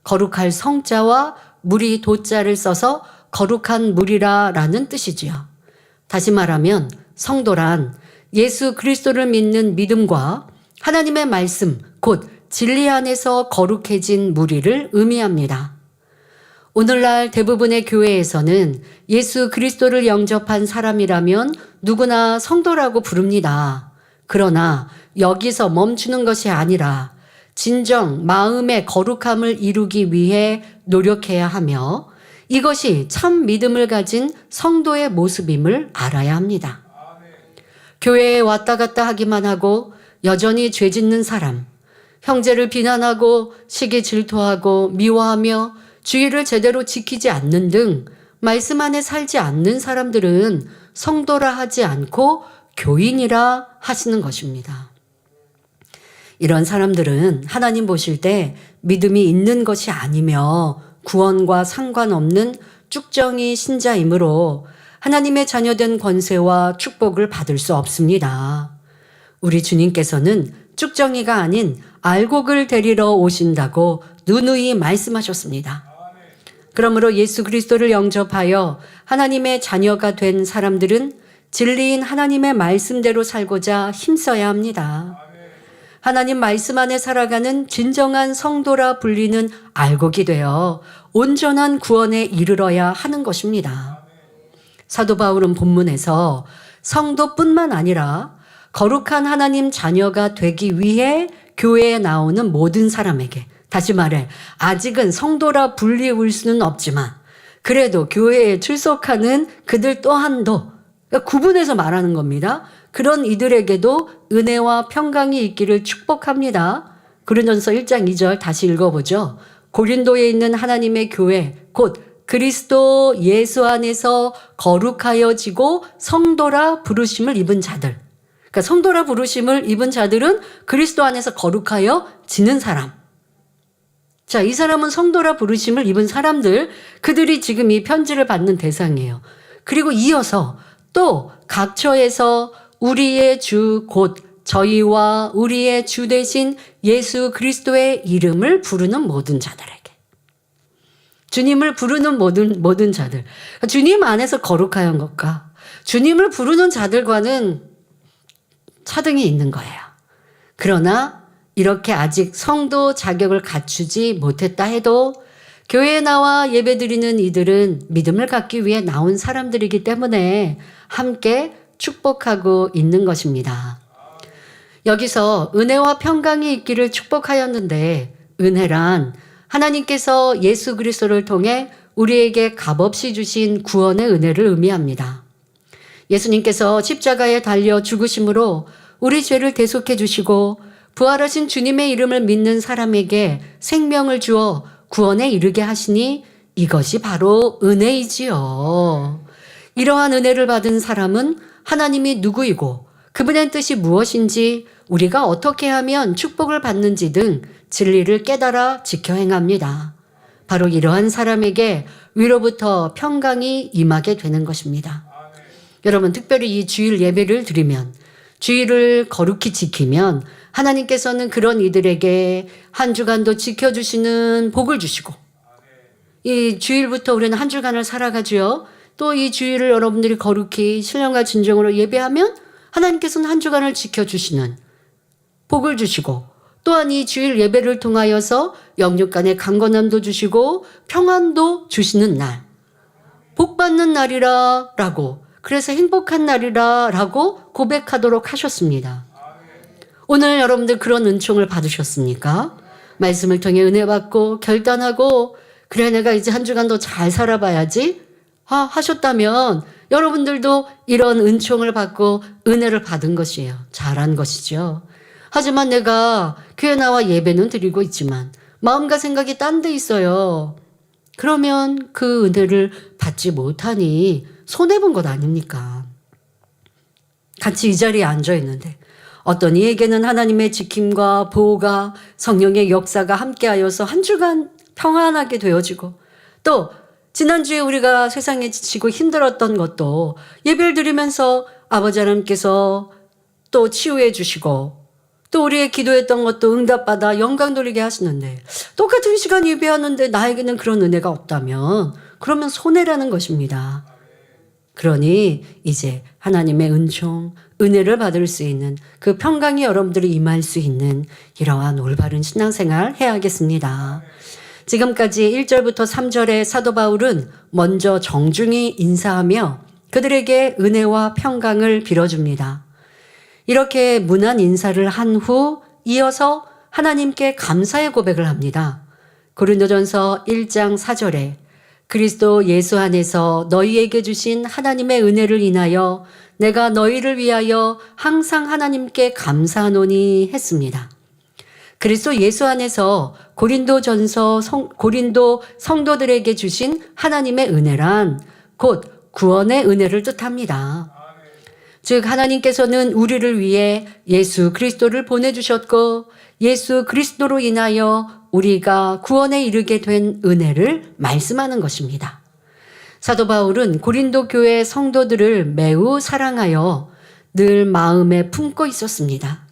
Speaker 5: 거룩할 성자와 무리 도자를 써서 거룩한 무리라 라는 뜻이지요. 다시 말하면 성도란 예수 그리스도를 믿는 믿음과 하나님의 말씀, 곧 진리 안에서 거룩해진 무리를 의미합니다. 오늘날 대부분의 교회에서는 예수 그리스도를 영접한 사람이라면 누구나 성도라고 부릅니다. 그러나 여기서 멈추는 것이 아니라 진정 마음의 거룩함을 이루기 위해 노력해야 하며 이것이 참 믿음을 가진 성도의 모습임을 알아야 합니다. 교회에 왔다 갔다 하기만 하고 여전히 죄 짓는 사람, 형제를 비난하고 시기 질투하고 미워하며 주의를 제대로 지키지 않는 등 말씀 안에 살지 않는 사람들은 성도라 하지 않고 교인이라 하시는 것입니다. 이런 사람들은 하나님 보실 때 믿음이 있는 것이 아니며 구원과 상관없는 쭉정이 신자이므로 하나님의 자녀된 권세와 축복을 받을 수 없습니다. 우리 주님께서는 쭉정이가 아닌 알곡을 데리러 오신다고 누누이 말씀하셨습니다. 그러므로 예수 그리스도를 영접하여 하나님의 자녀가 된 사람들은 진리인 하나님의 말씀대로 살고자 힘써야 합니다. 하나님 말씀 안에 살아가는 진정한 성도라 불리는 알곡이 되어 온전한 구원에 이르러야 하는 것입니다. 사도 바울은 본문에서 성도뿐만 아니라 거룩한 하나님 자녀가 되기 위해 교회에 나오는 모든 사람에게, 다시 말해 아직은 성도라 불리울 수는 없지만 그래도 교회에 출석하는 그들 또한도, 그러니까 구분해서 말하는 겁니다. 그런 이들에게도 은혜와 평강이 있기를 축복합니다. 고린도전서 1장 2절 다시 읽어보죠. 고린도에 있는 하나님의 교회 곧 그리스도 예수 안에서 거룩하여지고 성도라 부르심을 입은 자들. 그러니까 성도라 부르심을 입은 자들은 그리스도 안에서 거룩하여 지는 사람. 자, 이 사람은 성도라 부르심을 입은 사람들, 그들이 지금 이 편지를 받는 대상이에요. 그리고 이어서 또 각처에서 우리의 주 곧 저희와 우리의 주 되신 예수 그리스도의 이름을 부르는 모든 자들에게. 주님을 부르는 모든 자들. 주님 안에서 거룩한 것과 주님을 부르는 자들과는 차등이 있는 거예요. 그러나 이렇게 아직 성도 자격을 갖추지 못했다 해도 교회에 나와 예배드리는 이들은 믿음을 갖기 위해 나온 사람들이기 때문에 함께 축복하고 있는 것입니다. 여기서 은혜와 평강이 있기를 축복하였는데 은혜란 하나님께서 예수 그리스도를 통해 우리에게 값없이 주신 구원의 은혜를 의미합니다. 예수님께서 십자가에 달려 죽으심으로 우리 죄를 대속해 주시고 부활하신 주님의 이름을 믿는 사람에게 생명을 주어 구원에 이르게 하시니 이것이 바로 은혜이지요. 이러한 은혜를 받은 사람은 하나님이 누구이고 그분의 뜻이 무엇인지 우리가 어떻게 하면 축복을 받는지 등 진리를 깨달아 지켜 행합니다. 바로 이러한 사람에게 위로부터 평강이 임하게 되는 것입니다. 여러분, 특별히 이 주일 예배를 드리면, 주일을 거룩히 지키면 하나님께서는 그런 이들에게 한 주간도 지켜주시는 복을 주시고, 이 주일부터 우리는 한 주간을 살아가죠. 또 이 주일을 여러분들이 거룩히 신령과 진정으로 예배하면 하나님께서는 한 주간을 지켜주시는 복을 주시고, 또한 이 주일 예배를 통하여서 영육 간의 강건함도 주시고 평안도 주시는 날, 복 받는 날이라 라고, 그래서 행복한 날이라 라고 고백하도록 하셨습니다. 오늘 여러분들 그런 은총을 받으셨습니까? 말씀을 통해 은혜 받고 결단하고 그래 내가 이제 한 주간 더 잘 살아봐야지 하셨다면 여러분들도 이런 은총을 받고 은혜를 받은 것이에요. 잘한 것이죠. 하지만 내가 교회 나와 예배는 드리고 있지만 마음과 생각이 딴 데 있어요. 그러면 그 은혜를 받지 못하니 손해본 것 아닙니까? 같이 이 자리에 앉아 있는데 어떤 이에게는 하나님의 지킴과 보호가 성령의 역사가 함께하여서 한 주간 평안하게 되어지고, 또 지난주에 우리가 세상에 지치고 힘들었던 것도 예배를 드리면서 아버지 하나님께서 또 치유해 주시고, 또 우리의 기도했던 것도 응답받아 영광 돌리게 하시는데, 똑같은 시간 예배하는데 나에게는 그런 은혜가 없다면 그러면 손해라는 것입니다. 그러니 이제 하나님의 은총, 은혜를 받을 수 있는 그 평강이 여러분들이 임할 수 있는 이러한 올바른 신앙생활 해야겠습니다. 지금까지 1절부터 3절에 사도 바울은 먼저 정중히 인사하며 그들에게 은혜와 평강을 빌어줍니다. 이렇게 문안 인사를 한 후 이어서 하나님께 감사의 고백을 합니다. 고린도전서 1장 4절에 그리스도 예수 안에서 너희에게 주신 하나님의 은혜를 인하여 내가 너희를 위하여 항상 하나님께 감사하노니 했습니다. 그리스도 예수 안에서 고린도 성도들에게 주신 하나님의 은혜란 곧 구원의 은혜를 뜻합니다. 즉 하나님께서는 우리를 위해 예수 그리스도를 보내주셨고 예수 그리스도로 인하여 우리가 구원에 이르게 된 은혜를 말씀하는 것입니다. 사도 바울은 고린도 교회 성도들을 매우 사랑하여 늘 마음에 품고 있었습니다.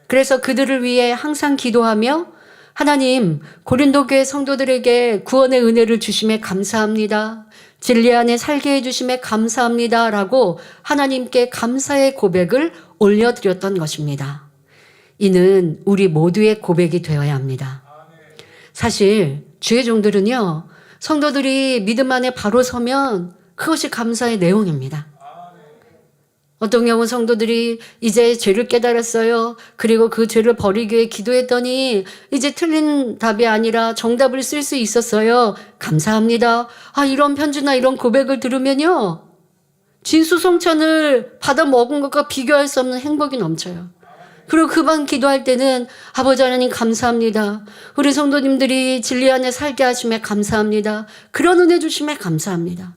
Speaker 5: 그래서 그들을 위해 항상 기도하며 하나님, 고린도 교회 성도들에게 구원의 은혜를 주심에 감사합니다. 진리 안에 살게 해주심에 감사합니다. 라고 하나님께 감사의 고백을 올려드렸던 것입니다. 이는 우리 모두의 고백이 되어야 합니다. 사실 주의 종들은요, 성도들이 믿음 안에 바로 서면 그것이 감사의 내용입니다. 어떤 경우 성도들이 이제 죄를 깨달았어요. 그리고 그 죄를 버리기 위해 기도했더니 이제 틀린 답이 아니라 정답을 쓸 수 있었어요. 감사합니다. 이런 편지나 이런 고백을 들으면요, 진수성찬을 받아 먹은 것과 비교할 수 없는 행복이 넘쳐요. 그리고 그만 기도할 때는 아버지 하나님 감사합니다. 우리 성도님들이 진리 안에 살게 하심에 감사합니다. 그런 은혜 주심에 감사합니다.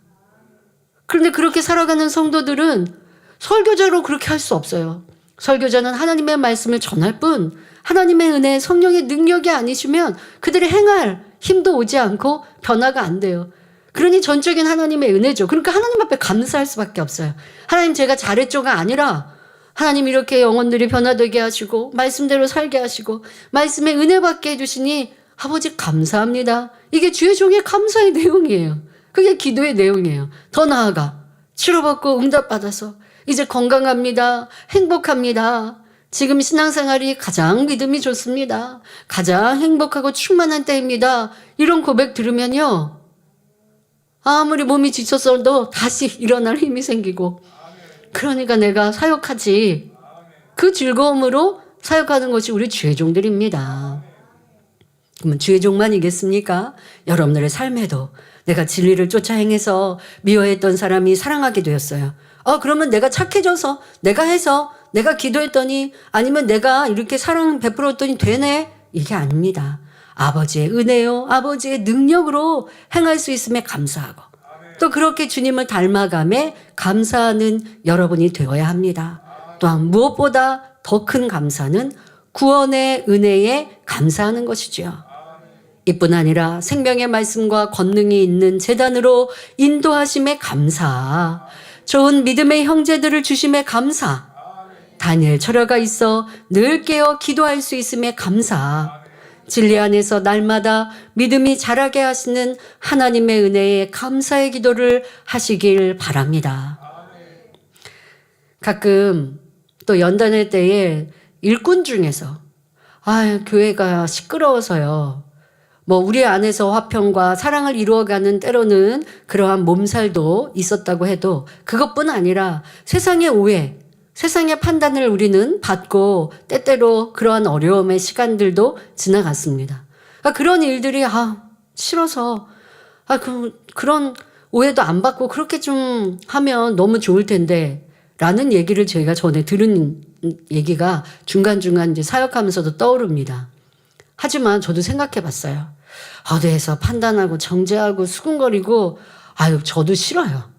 Speaker 5: 그런데 그렇게 살아가는 성도들은 설교자로 그렇게 할 수 없어요. 설교자는 하나님의 말씀을 전할 뿐 하나님의 은혜, 성령의 능력이 아니시면 그들이 행할 힘도 오지 않고 변화가 안 돼요. 그러니 전적인 하나님의 은혜죠. 그러니까 하나님 앞에 감사할 수밖에 없어요. 하나님 제가 잘했죠가 아니라 하나님 이렇게 영혼들이 변화되게 하시고 말씀대로 살게 하시고 말씀에 은혜 받게 해주시니 아버지 감사합니다. 이게 주의 종의 감사의 내용이에요. 그게 기도의 내용이에요. 더 나아가 치료받고 응답받아서 이제 건강합니다. 행복합니다. 지금 신앙생활이 가장 믿음이 좋습니다. 가장 행복하고 충만한 때입니다. 이런 고백 들으면요, 아무리 몸이 지쳤어도 다시 일어날 힘이 생기고, 그러니까 내가 사역하지. 그 즐거움으로 사역하는 것이 우리 주의 종들입니다. 그러면 주의 종만이겠습니까? 여러분들의 삶에도 내가 진리를 쫓아 행해서 미워했던 사람이 사랑하게 되었어요. 그러면 내가 착해져서, 내가 해서, 내가 기도했더니, 아니면 내가 이렇게 사랑 베풀었더니 되네? 이게 아닙니다. 아버지의 은혜요, 아버지의 능력으로 행할 수 있음에 감사하고, 또 그렇게 주님을 닮아감에 감사하는 여러분이 되어야 합니다. 또한 무엇보다 더 큰 감사는 구원의 은혜에 감사하는 것이죠. 이뿐 아니라 생명의 말씀과 권능이 있는 제단으로 인도하심에 감사, 좋은 믿음의 형제들을 주심에 감사, 다니엘 철야가 있어 늘 깨어 기도할 수 있음에 감사, 진리 안에서 날마다 믿음이 자라게 하시는 하나님의 은혜에 감사의 기도를 하시길 바랍니다. 가끔 또 연단의 때에 일꾼 중에서 교회가 시끄러워서요, 우리 안에서 화평과 사랑을 이루어가는 때로는 그러한 몸살도 있었다고 해도 그것뿐 아니라 세상의 오해, 세상의 판단을 우리는 받고 때때로 그러한 어려움의 시간들도 지나갔습니다. 그런 일들이 싫어서 그런 오해도 안 받고 그렇게 좀 하면 너무 좋을 텐데 라는 얘기를 저희가 전에 들은 얘기가 중간중간 이제 사역하면서도 떠오릅니다. 하지만 저도 생각해 봤어요. 어디에서 판단하고 정죄하고 수군거리고 저도 싫어요.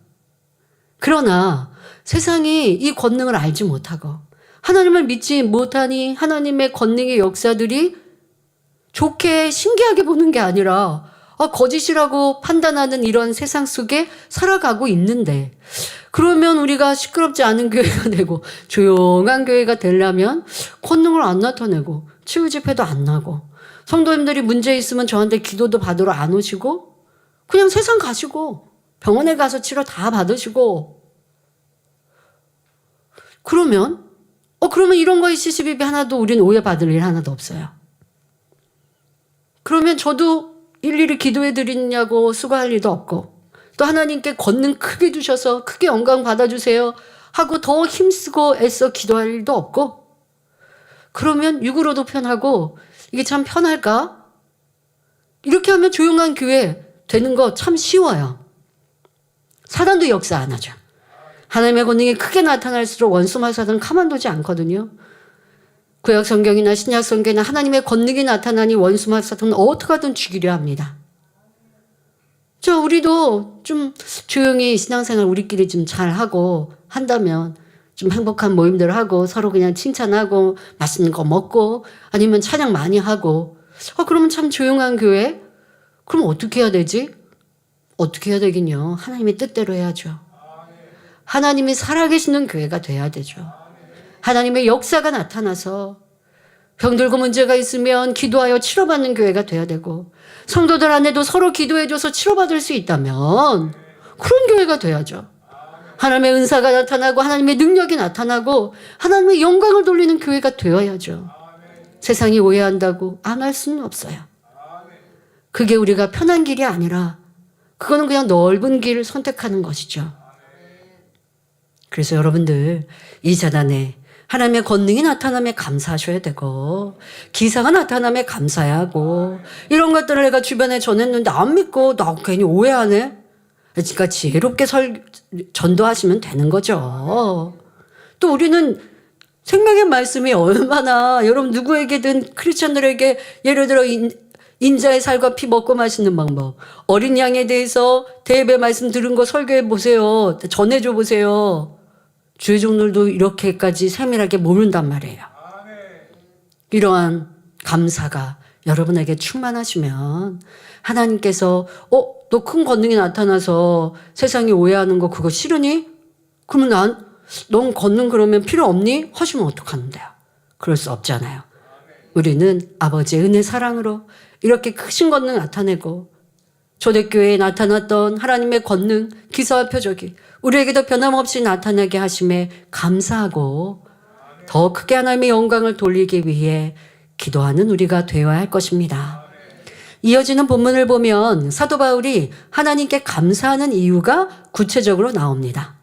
Speaker 5: 그러나 세상이 이 권능을 알지 못하고 하나님을 믿지 못하니 하나님의 권능의 역사들이 좋게 신기하게 보는 게 아니라 거짓이라고 판단하는 이런 세상 속에 살아가고 있는데, 그러면 우리가 시끄럽지 않은 교회가 되고 조용한 교회가 되려면 권능을 안 나타내고 치유 집회도 안 나고 성도님들이 문제 있으면 저한테 기도도 받으러 안 오시고 그냥 세상 가시고 병원에 가서 치료 다 받으시고 그러면 이런 거에 시시비비 하나도 우리는 오해받을 일 하나도 없어요. 그러면 저도 일일이 기도해 드리냐고 수고할 일도 없고 또 하나님께 권능 크게 주셔서 크게 영광 받아주세요 하고 더 힘쓰고 애써 기도할 일도 없고 그러면 육으로도 편하고 이게 참 편할까? 이렇게 하면 조용한 교회 되는 거 참 쉬워요. 사단도 역사 안 하죠. 하나님의 권능이 크게 나타날수록 원수마 사단은 가만두지 않거든요. 구약 성경이나 신약 성경이나 하나님의 권능이 나타나니 원수마 사단은 어떻게 하든 죽이려 합니다. 우리도 좀 조용히 신앙생활 우리끼리 좀 잘하고 한다면 좀 행복한 모임들 하고 서로 그냥 칭찬하고 맛있는 거 먹고 아니면 찬양 많이 하고 그러면 참 조용한 교회? 그럼 어떻게 해야 되지? 어떻게 해야 되긴요. 하나님의 뜻대로 해야죠. 하나님이 살아계시는 교회가 돼야 되죠. 하나님의 역사가 나타나서 병들고 문제가 있으면 기도하여 치료받는 교회가 돼야 되고 성도들 안에도 서로 기도해줘서 치료받을 수 있다면 그런 교회가 돼야죠. 하나님의 은사가 나타나고 하나님의 능력이 나타나고 하나님의 영광을 돌리는 교회가 되어야죠. 세상이 오해한다고 안 할 수는 없어요. 그게 우리가 편한 길이 아니라 그거는 그냥 넓은 길을 선택하는 것이죠. 그래서 여러분들 이 재단에 하나님의 권능이 나타남에 감사하셔야 되고 기사가 나타남에 감사해야 하고 이런 것들을 내가 주변에 전했는데 안 믿고 나 괜히 오해하네. 그러니까 지혜롭게 전도하시면 되는 거죠. 또 우리는 생명의 말씀이 얼마나 여러분 누구에게든 크리스천들에게 예를 들어 인자의 살과 피 먹고 마시는 방법 어린 양에 대해서 대예배 말씀 들은 거 설교해 보세요. 전해줘 보세요. 주의 종들도 이렇게까지 세밀하게 모른단 말이에요. 이러한 감사가 여러분에게 충만하시면 하나님께서 너 큰 권능이 나타나서 세상이 오해하는 거 그거 싫으니? 그러면 넌 권능 그러면 필요 없니? 하시면 어떡하는데요? 그럴 수 없잖아요. 우리는 아버지의 은혜 사랑으로 이렇게 크신 권능 나타내고 초대교회에 나타났던 하나님의 권능 기사와 표적이 우리에게도 변함없이 나타나게 하심에 감사하고 더 크게 하나님의 영광을 돌리기 위해 기도하는 우리가 되어야 할 것입니다. 이어지는 본문을 보면 사도 바울이 하나님께 감사하는 이유가 구체적으로 나옵니다.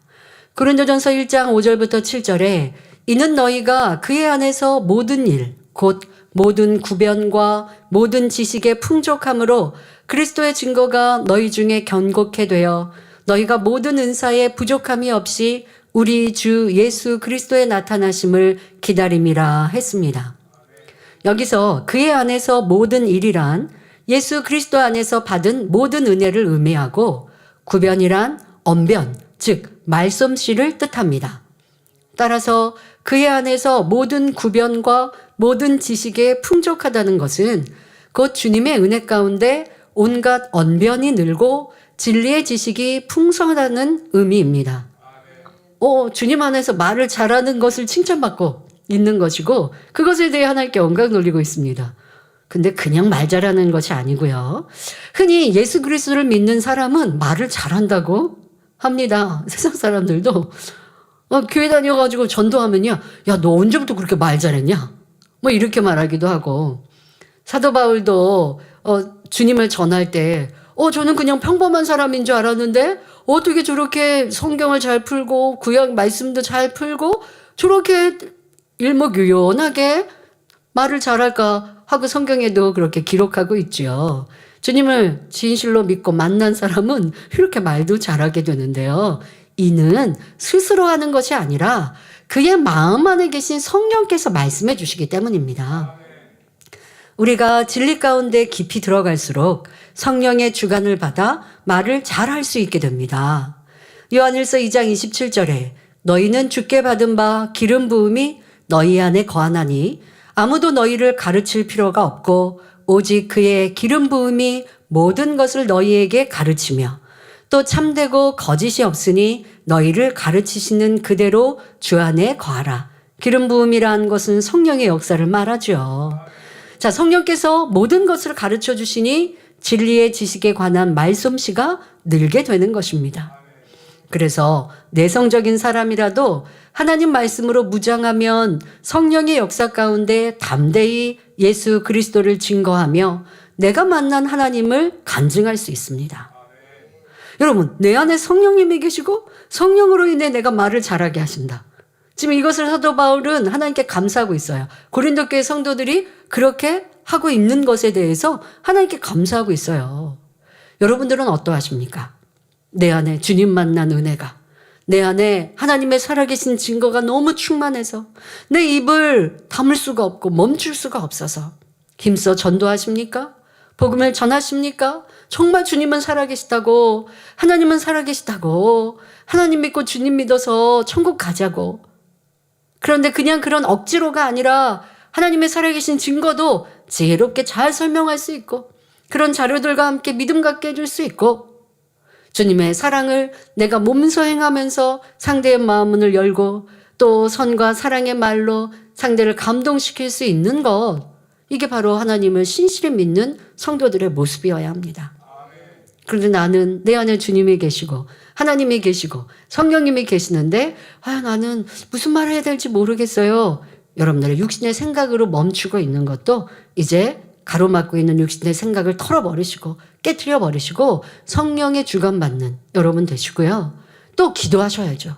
Speaker 5: 고린도전서 1장 5절부터 7절에 이는 너희가 그의 안에서 모든 일 곧 모든 구변과 모든 지식의 풍족함으로 그리스도의 증거가 너희 중에 견고케 되어 너희가 모든 은사에 부족함이 없이 우리 주 예수 그리스도의 나타나심을 기다림이라 했습니다. 여기서 그의 안에서 모든 일이란 예수 그리스도 안에서 받은 모든 은혜를 의미하고 구변이란 언변, 즉 말솜씨를 뜻합니다. 따라서 그의 안에서 모든 구변과 모든 지식에 풍족하다는 것은 곧 주님의 은혜 가운데 온갖 언변이 늘고 진리의 지식이 풍성하다는 의미입니다. 주님 안에서 말을 잘하는 것을 칭찬받고 있는 것이고 그것에 대해 하나님께 영광 돌리고 있습니다. 근데 그냥 말 잘하는 것이 아니고요. 흔히 예수 그리스도를 믿는 사람은 말을 잘한다고 합니다. 세상 사람들도 교회 다녀가지고 전도하면요. 야, 너 언제부터 그렇게 말 잘했냐? 뭐 이렇게 말하기도 하고 사도 바울도 주님을 전할 때 저는 그냥 평범한 사람인 줄 알았는데 어떻게 저렇게 성경을 잘 풀고 구약 말씀도 잘 풀고 저렇게 일목요연하게 말을 잘할까 하고 성경에도 그렇게 기록하고 있죠. 주님을 진실로 믿고 만난 사람은 이렇게 말도 잘하게 되는데요. 이는 스스로 하는 것이 아니라 그의 마음 안에 계신 성령께서 말씀해 주시기 때문입니다. 우리가 진리 가운데 깊이 들어갈수록 성령의 주관을 받아 말을 잘할 수 있게 됩니다. 요한일서 2장 27절에 너희는 주께 받은 바 기름 부음이 너희 안에 거하나니 아무도 너희를 가르칠 필요가 없고 오직 그의 기름 부음이 모든 것을 너희에게 가르치며 또 참되고 거짓이 없으니 너희를 가르치시는 그대로 주 안에 거하라. 기름 부음이라는 것은 성령의 역사를 말하죠. 자, 성령께서 모든 것을 가르쳐 주시니 진리의 지식에 관한 말솜씨가 늘게 되는 것입니다. 그래서 내성적인 사람이라도 하나님 말씀으로 무장하면 성령의 역사 가운데 담대히 예수 그리스도를 증거하며 내가 만난 하나님을 간증할 수 있습니다. 여러분, 내 안에 성령님이 계시고 성령으로 인해 내가 말을 잘하게 하신다. 지금 이것을 사도 바울은 하나님께 감사하고 있어요. 고린도 교회 성도들이 그렇게 하고 있는 것에 대해서 하나님께 감사하고 있어요. 여러분들은 어떠하십니까? 내 안에 주님 만난 은혜가, 내 안에 하나님의 살아계신 증거가 너무 충만해서 내 입을 다물 수가 없고 멈출 수가 없어서 힘써 전도하십니까? 복음을 전하십니까? 정말 주님은 살아계시다고, 하나님은 살아계시다고, 하나님 믿고 주님 믿어서 천국 가자고. 그런데 그냥 그런 억지로가 아니라 하나님의 살아계신 증거도 지혜롭게 잘 설명할 수 있고 그런 자료들과 함께 믿음 갖게 해줄 수 있고 주님의 사랑을 내가 몸소 행하면서 상대의 마음문을 열고 또 선과 사랑의 말로 상대를 감동시킬 수 있는 것, 이게 바로 하나님을 신실히 믿는 성도들의 모습이어야 합니다. 그런데 나는 내 안에 주님이 계시고 하나님이 계시고 성령님이 계시는데 나는 무슨 말을 해야 될지 모르겠어요. 여러분들의 육신의 생각으로 멈추고 있는 것도 이제 가로막고 있는 육신의 생각을 털어버리시고 깨트려 버리시고 성령의 주관받는 여러분 되시고요. 또 기도하셔야죠.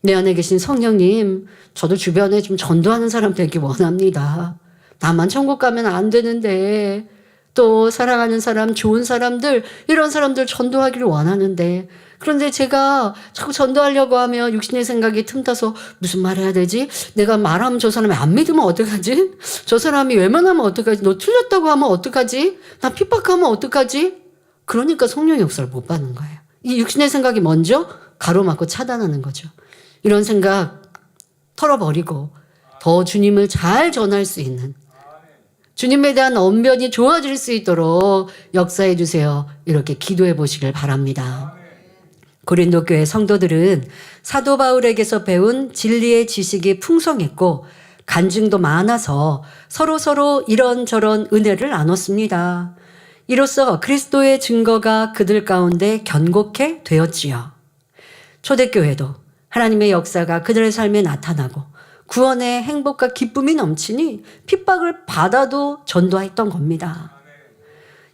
Speaker 5: 내 안에 계신 성령님, 저도 주변에 좀 전도하는 사람 되기 원합니다. 나만 천국 가면 안 되는데, 또 사랑하는 사람, 좋은 사람들, 이런 사람들 전도하기를 원하는데, 그런데 제가 자꾸 전도하려고 하면 육신의 생각이 틈타서 무슨 말 해야 되지? 내가 말하면 저 사람이 안 믿으면 어떡하지? 저 사람이 외면하면 어떡하지? 너 틀렸다고 하면 어떡하지? 나 핍박하면 어떡하지? 그러니까 성령의 역사를 못 받는 거예요. 이 육신의 생각이 먼저 가로막고 차단하는 거죠. 이런 생각 털어버리고 더 주님을 잘 전할 수 있는, 주님에 대한 언변이 좋아질 수 있도록 역사해 주세요. 이렇게 기도해 보시길 바랍니다. 고린도 교회 성도들은 사도 바울에게서 배운 진리의 지식이 풍성했고 간증도 많아서 서로 이런저런 은혜를 나눴습니다. 이로써 그리스도의 증거가 그들 가운데 견고케 되었지요. 초대교회도 하나님의 역사가 그들의 삶에 나타나고 구원의 행복과 기쁨이 넘치니 핍박을 받아도 전도했던 겁니다.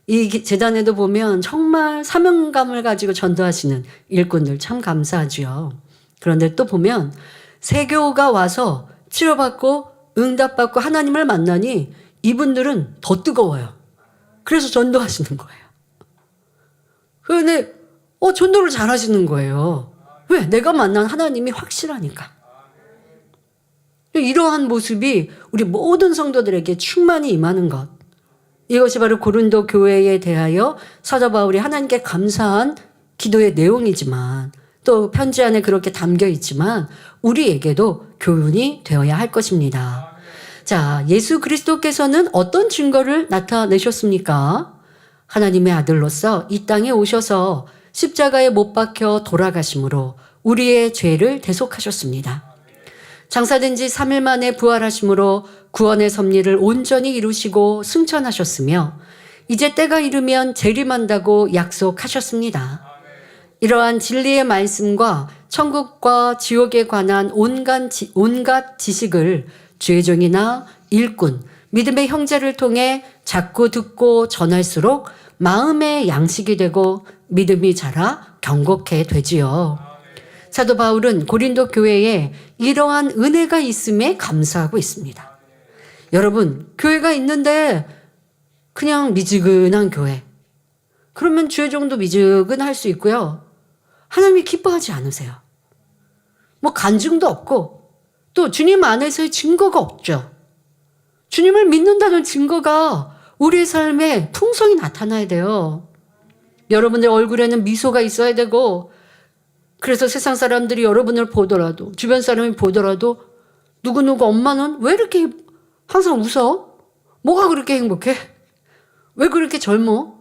Speaker 5: 이 재단에도 보면 정말 사명감을 가지고 전도하시는 일꾼들 참 감사하지요. 그런데 또 보면 세교가 와서 치료받고 응답받고 하나님을 만나니 이분들은 더 뜨거워요. 그래서 전도하시는 거예요. 그런데 전도를 잘하시는 거예요. 왜? 내가 만난 하나님이 확실하니까. 이러한 모습이 우리 모든 성도들에게 충만히 임하는 것, 이것이 바로 고린도 교회에 대하여 사도 바울이 하나님께 감사한 기도의 내용이지만 또 편지 안에 그렇게 담겨 있지만 우리에게도 교훈이 되어야 할 것입니다. 자, 예수 그리스도께서는 어떤 증거를 나타내셨습니까? 하나님의 아들로서 이 땅에 오셔서 십자가에 못 박혀 돌아가심으로 우리의 죄를 대속하셨습니다. 장사된 지 3일 만에 부활하심으로 구원의 섭리를 온전히 이루시고 승천하셨으며 이제 때가 이르면 재림한다고 약속하셨습니다. 이러한 진리의 말씀과 천국과 지옥에 관한 온갖 지식을 주의 종이나 일꾼, 믿음의 형제를 통해 자꾸 듣고 전할수록 마음의 양식이 되고 믿음이 자라 견고케 되지요. 사도 바울은 고린도 교회에 이러한 은혜가 있음에 감사하고 있습니다. 여러분, 교회가 있는데 그냥 미지근한 교회, 그러면 주의 정도 미지근할 수 있고요. 하나님이 기뻐하지 않으세요. 간증도 없고 또 주님 안에서의 증거가 없죠. 주님을 믿는다는 증거가 우리의 삶에 풍성히 나타나야 돼요. 여러분들 얼굴에는 미소가 있어야 되고, 그래서 세상 사람들이 여러분을 보더라도, 주변 사람이 보더라도 누구누구 엄마는 왜 이렇게 항상 웃어? 뭐가 그렇게 행복해? 왜 그렇게 젊어?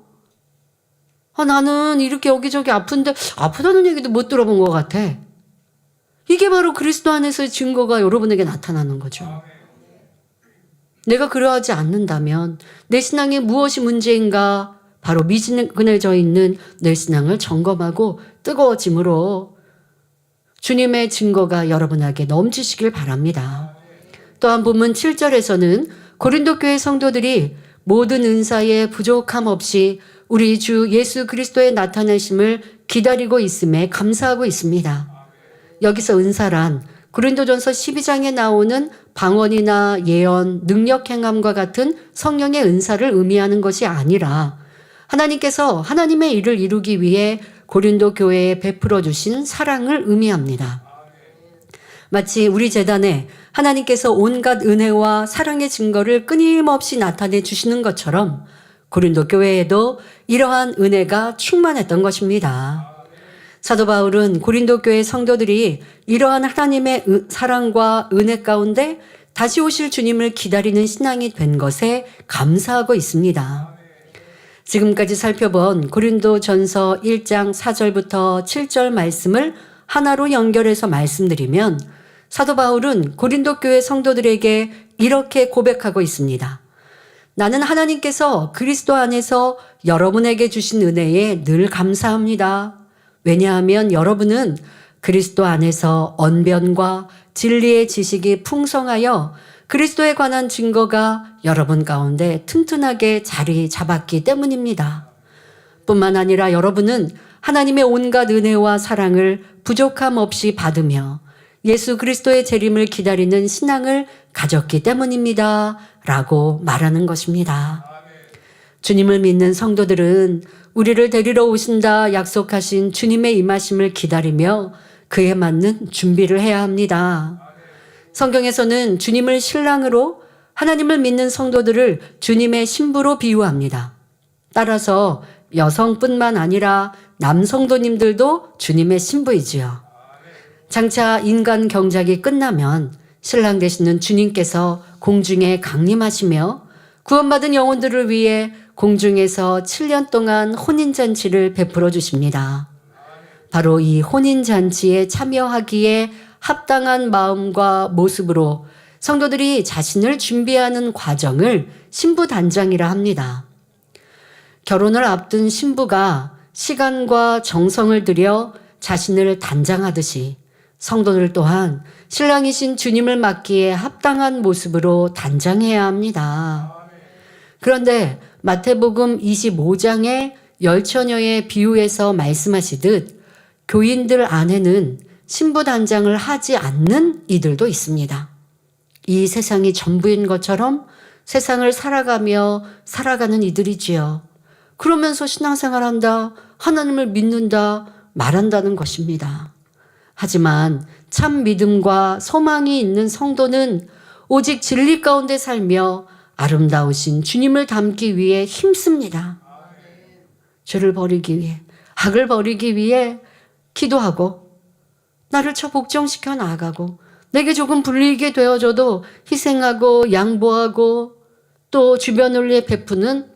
Speaker 5: 나는 이렇게 여기저기 아픈데 아프다는 얘기도 못 들어본 것 같아. 이게 바로 그리스도 안에서의 증거가 여러분에게 나타나는 거죠. 내가 그러하지 않는다면 내 신앙에 무엇이 문제인가 바로 미지근해져 있는 내 신앙을 점검하고 뜨거워짐으로 주님의 증거가 여러분에게 넘치시길 바랍니다. 또한 본문 7절에서는 고린도 교회 성도들이 모든 은사에 부족함 없이 우리 주 예수 그리스도의 나타내심을 기다리고 있음에 감사하고 있습니다. 여기서 은사란 고린도전서 12장에 나오는 방언이나 예언, 능력 행함과 같은 성령의 은사를 의미하는 것이 아니라 하나님께서 하나님의 일을 이루기 위해 고린도 교회에 베풀어 주신 사랑을 의미합니다. 마치 우리 제단에 하나님께서 온갖 은혜와 사랑의 증거를 끊임없이 나타내 주시는 것처럼 고린도 교회에도 이러한 은혜가 충만했던 것입니다. 사도 바울은 고린도 교회 성도들이 이러한 하나님의 사랑과 은혜 가운데 다시 오실 주님을 기다리는 신앙이 된 것에 감사하고 있습니다. 지금까지 살펴본 고린도전서 1장 4절부터 7절 말씀을 하나로 연결해서 말씀드리면 사도 바울은 고린도 교회 성도들에게 이렇게 고백하고 있습니다. 나는 하나님께서 그리스도 안에서 여러분에게 주신 은혜에 늘 감사합니다. 왜냐하면 여러분은 그리스도 안에서 언변과 진리의 지식이 풍성하여 그리스도에 관한 증거가 여러분 가운데 튼튼하게 자리 잡았기 때문입니다. 뿐만 아니라 여러분은 하나님의 온갖 은혜와 사랑을 부족함 없이 받으며 예수 그리스도의 재림을 기다리는 신앙을 가졌기 때문입니다. 라고 말하는 것입니다. 주님을 믿는 성도들은 우리를 데리러 오신다 약속하신 주님의 임하심을 기다리며 그에 맞는 준비를 해야 합니다. 성경에서는 주님을 신랑으로 하나님을 믿는 성도들을 주님의 신부로 비유합니다. 따라서 여성뿐만 아니라 남성도님들도 주님의 신부이지요. 장차 인간 경작이 끝나면 신랑 되시는 주님께서 공중에 강림하시며 구원받은 영혼들을 위해 공중에서 7년 동안 혼인잔치를 베풀어 주십니다. 바로 이 혼인잔치에 참여하기에 합당한 마음과 모습으로 성도들이 자신을 준비하는 과정을 신부단장이라 합니다. 결혼을 앞둔 신부가 시간과 정성을 들여 자신을 단장하듯이 성도들 또한 신랑이신 주님을 맞기에 합당한 모습으로 단장해야 합니다. 그런데 마태복음 25장의 10처녀의 비유에서 말씀하시듯 교인들 안에는 신부 단장을 하지 않는 이들도 있습니다. 이 세상이 전부인 것처럼 세상을 살아가며 살아가는 이들이지요. 그러면서 신앙생활한다, 하나님을 믿는다, 말한다는 것입니다. 하지만 참 믿음과 소망이 있는 성도는 오직 진리 가운데 살며 아름다우신 주님을 닮기 위해 힘씁니다. 죄를 버리기 위해, 악을 버리기 위해 기도하고 나를 복종시켜 나아가고 내게 조금 불리게 되어져도 희생하고 양보하고 또 주변을 위해 베푸는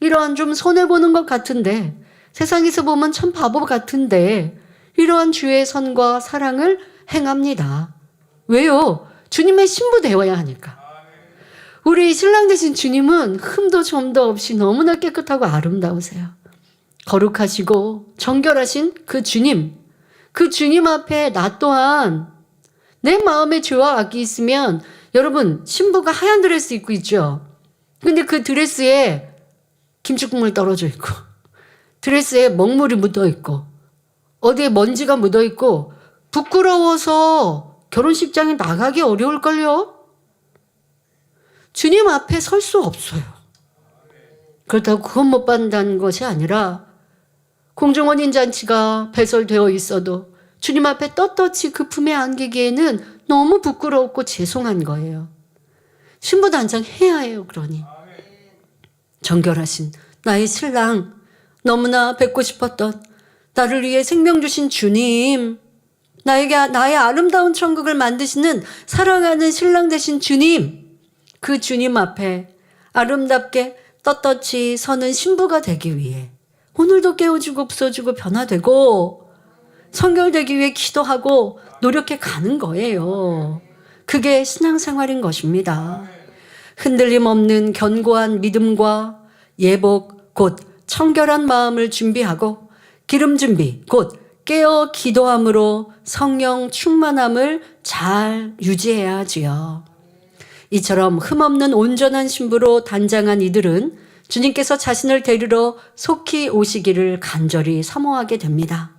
Speaker 5: 이러한 좀 손해보는 것 같은데 세상에서 보면 참 바보 같은데 이러한 주의 선과 사랑을 행합니다. 왜요? 주님의 신부 되어야 하니까. 우리 신랑 되신 주님은 흠도 점도 없이 너무나 깨끗하고 아름다우세요. 거룩하시고 정결하신 그 주님 앞에 나 또한 내 마음에 죄와 악이 있으면 여러분 신부가 하얀 드레스 입고 있죠. 근데 그 드레스에 김치국물 떨어져 있고 드레스에 먹물이 묻어 있고 어디에 먼지가 묻어 있고 부끄러워서 결혼식장에 나가기 어려울걸요. 주님 앞에 설 수 없어요. 그렇다고 그것 못 받는다는 것이 아니라 공중혼인잔치가 배설되어 있어도 주님 앞에 떳떳이 그 품에 안기기에는 너무 부끄럽고 죄송한 거예요. 신부단장 해야 해요. 그러니 정결하신 나의 신랑, 너무나 뵙고 싶었던 나를 위해 생명 주신 주님, 나의 아름다운 천국을 만드시는 사랑하는 신랑 되신 주님, 그 주님 앞에 아름답게 떳떳이 서는 신부가 되기 위해 오늘도 깨워주고 부숴주고 변화되고 성결되기 위해 기도하고 노력해 가는 거예요. 그게 신앙생활인 것입니다. 흔들림 없는 견고한 믿음과 예복 곧 청결한 마음을 준비하고 기름 준비, 곧 깨어 기도함으로 성령 충만함을 잘 유지해야 하지요. 이처럼 흠없는 온전한 신부로 단장한 이들은 주님께서 자신을 데리러 속히 오시기를 간절히 사모하게 됩니다.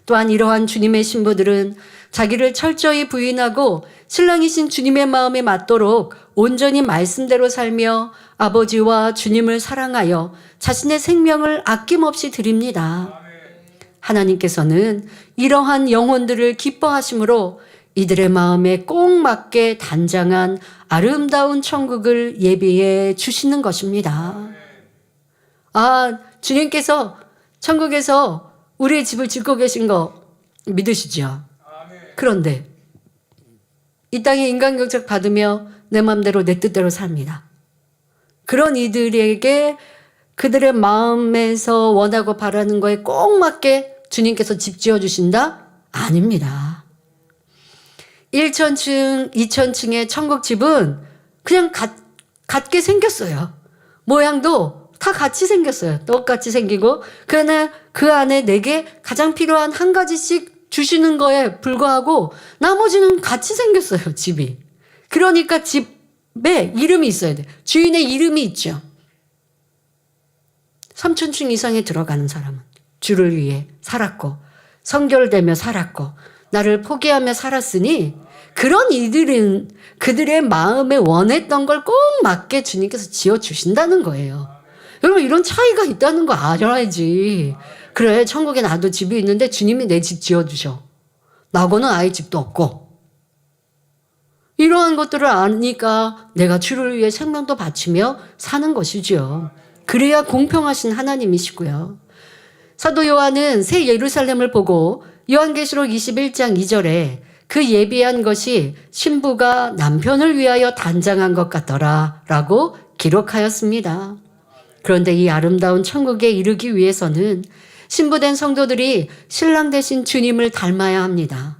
Speaker 5: 또한 이러한 주님의 신부들은 자기를 철저히 부인하고 신랑이신 주님의 마음에 맞도록 온전히 말씀대로 살며 아버지와 주님을 사랑하여 자신의 생명을 아낌없이 드립니다. 하나님께서는 이러한 영혼들을 기뻐하심으로 이들의 마음에 꼭 맞게 단장한 아름다운 천국을 예비해 주시는 것입니다. 주님께서 천국에서 우리의 집을 짓고 계신 거 믿으시죠? 그런데 이 땅에 인간경작 받으며 내 마음대로 내 뜻대로 삽니다. 그런 이들에게 그들의 마음에서 원하고 바라는 거에 꼭 맞게 주님께서 집 지어주신다? 아닙니다. 1천층, 2천층의 천국집은 그냥 같게 생겼어요. 모양도 다 같이 생겼어요. 똑같이 생기고 그 안에 내게 가장 필요한 한 가지씩 주시는 거에 불과하고 나머지는 같이 생겼어요. 집이. 그러니까 집에 이름이 있어야 돼. 주인의 이름이 있죠. 3천층 이상에 들어가는 사람은 주를 위해 살았고 성결되며 살았고 나를 포기하며 살았으니 그런 이들은 그들의 마음에 원했던 걸 꼭 맞게 주님께서 지어주신다는 거예요. 여러분 이런 차이가 있다는 거 알아야지. 그래 천국에 나도 집이 있는데 주님이 내 집 지어주셔. 나고는 아예 집도 없고. 이러한 것들을 아니까 내가 주를 위해 생명도 바치며 사는 것이죠. 그래야 공평하신 하나님이시고요. 사도 요한은 새 예루살렘을 보고 요한계시록 21장 2절에 그 예비한 것이 신부가 남편을 위하여 단장한 것 같더라 라고 기록하였습니다. 그런데 이 아름다운 천국에 이르기 위해서는 신부된 성도들이 신랑 되신 주님을 닮아야 합니다.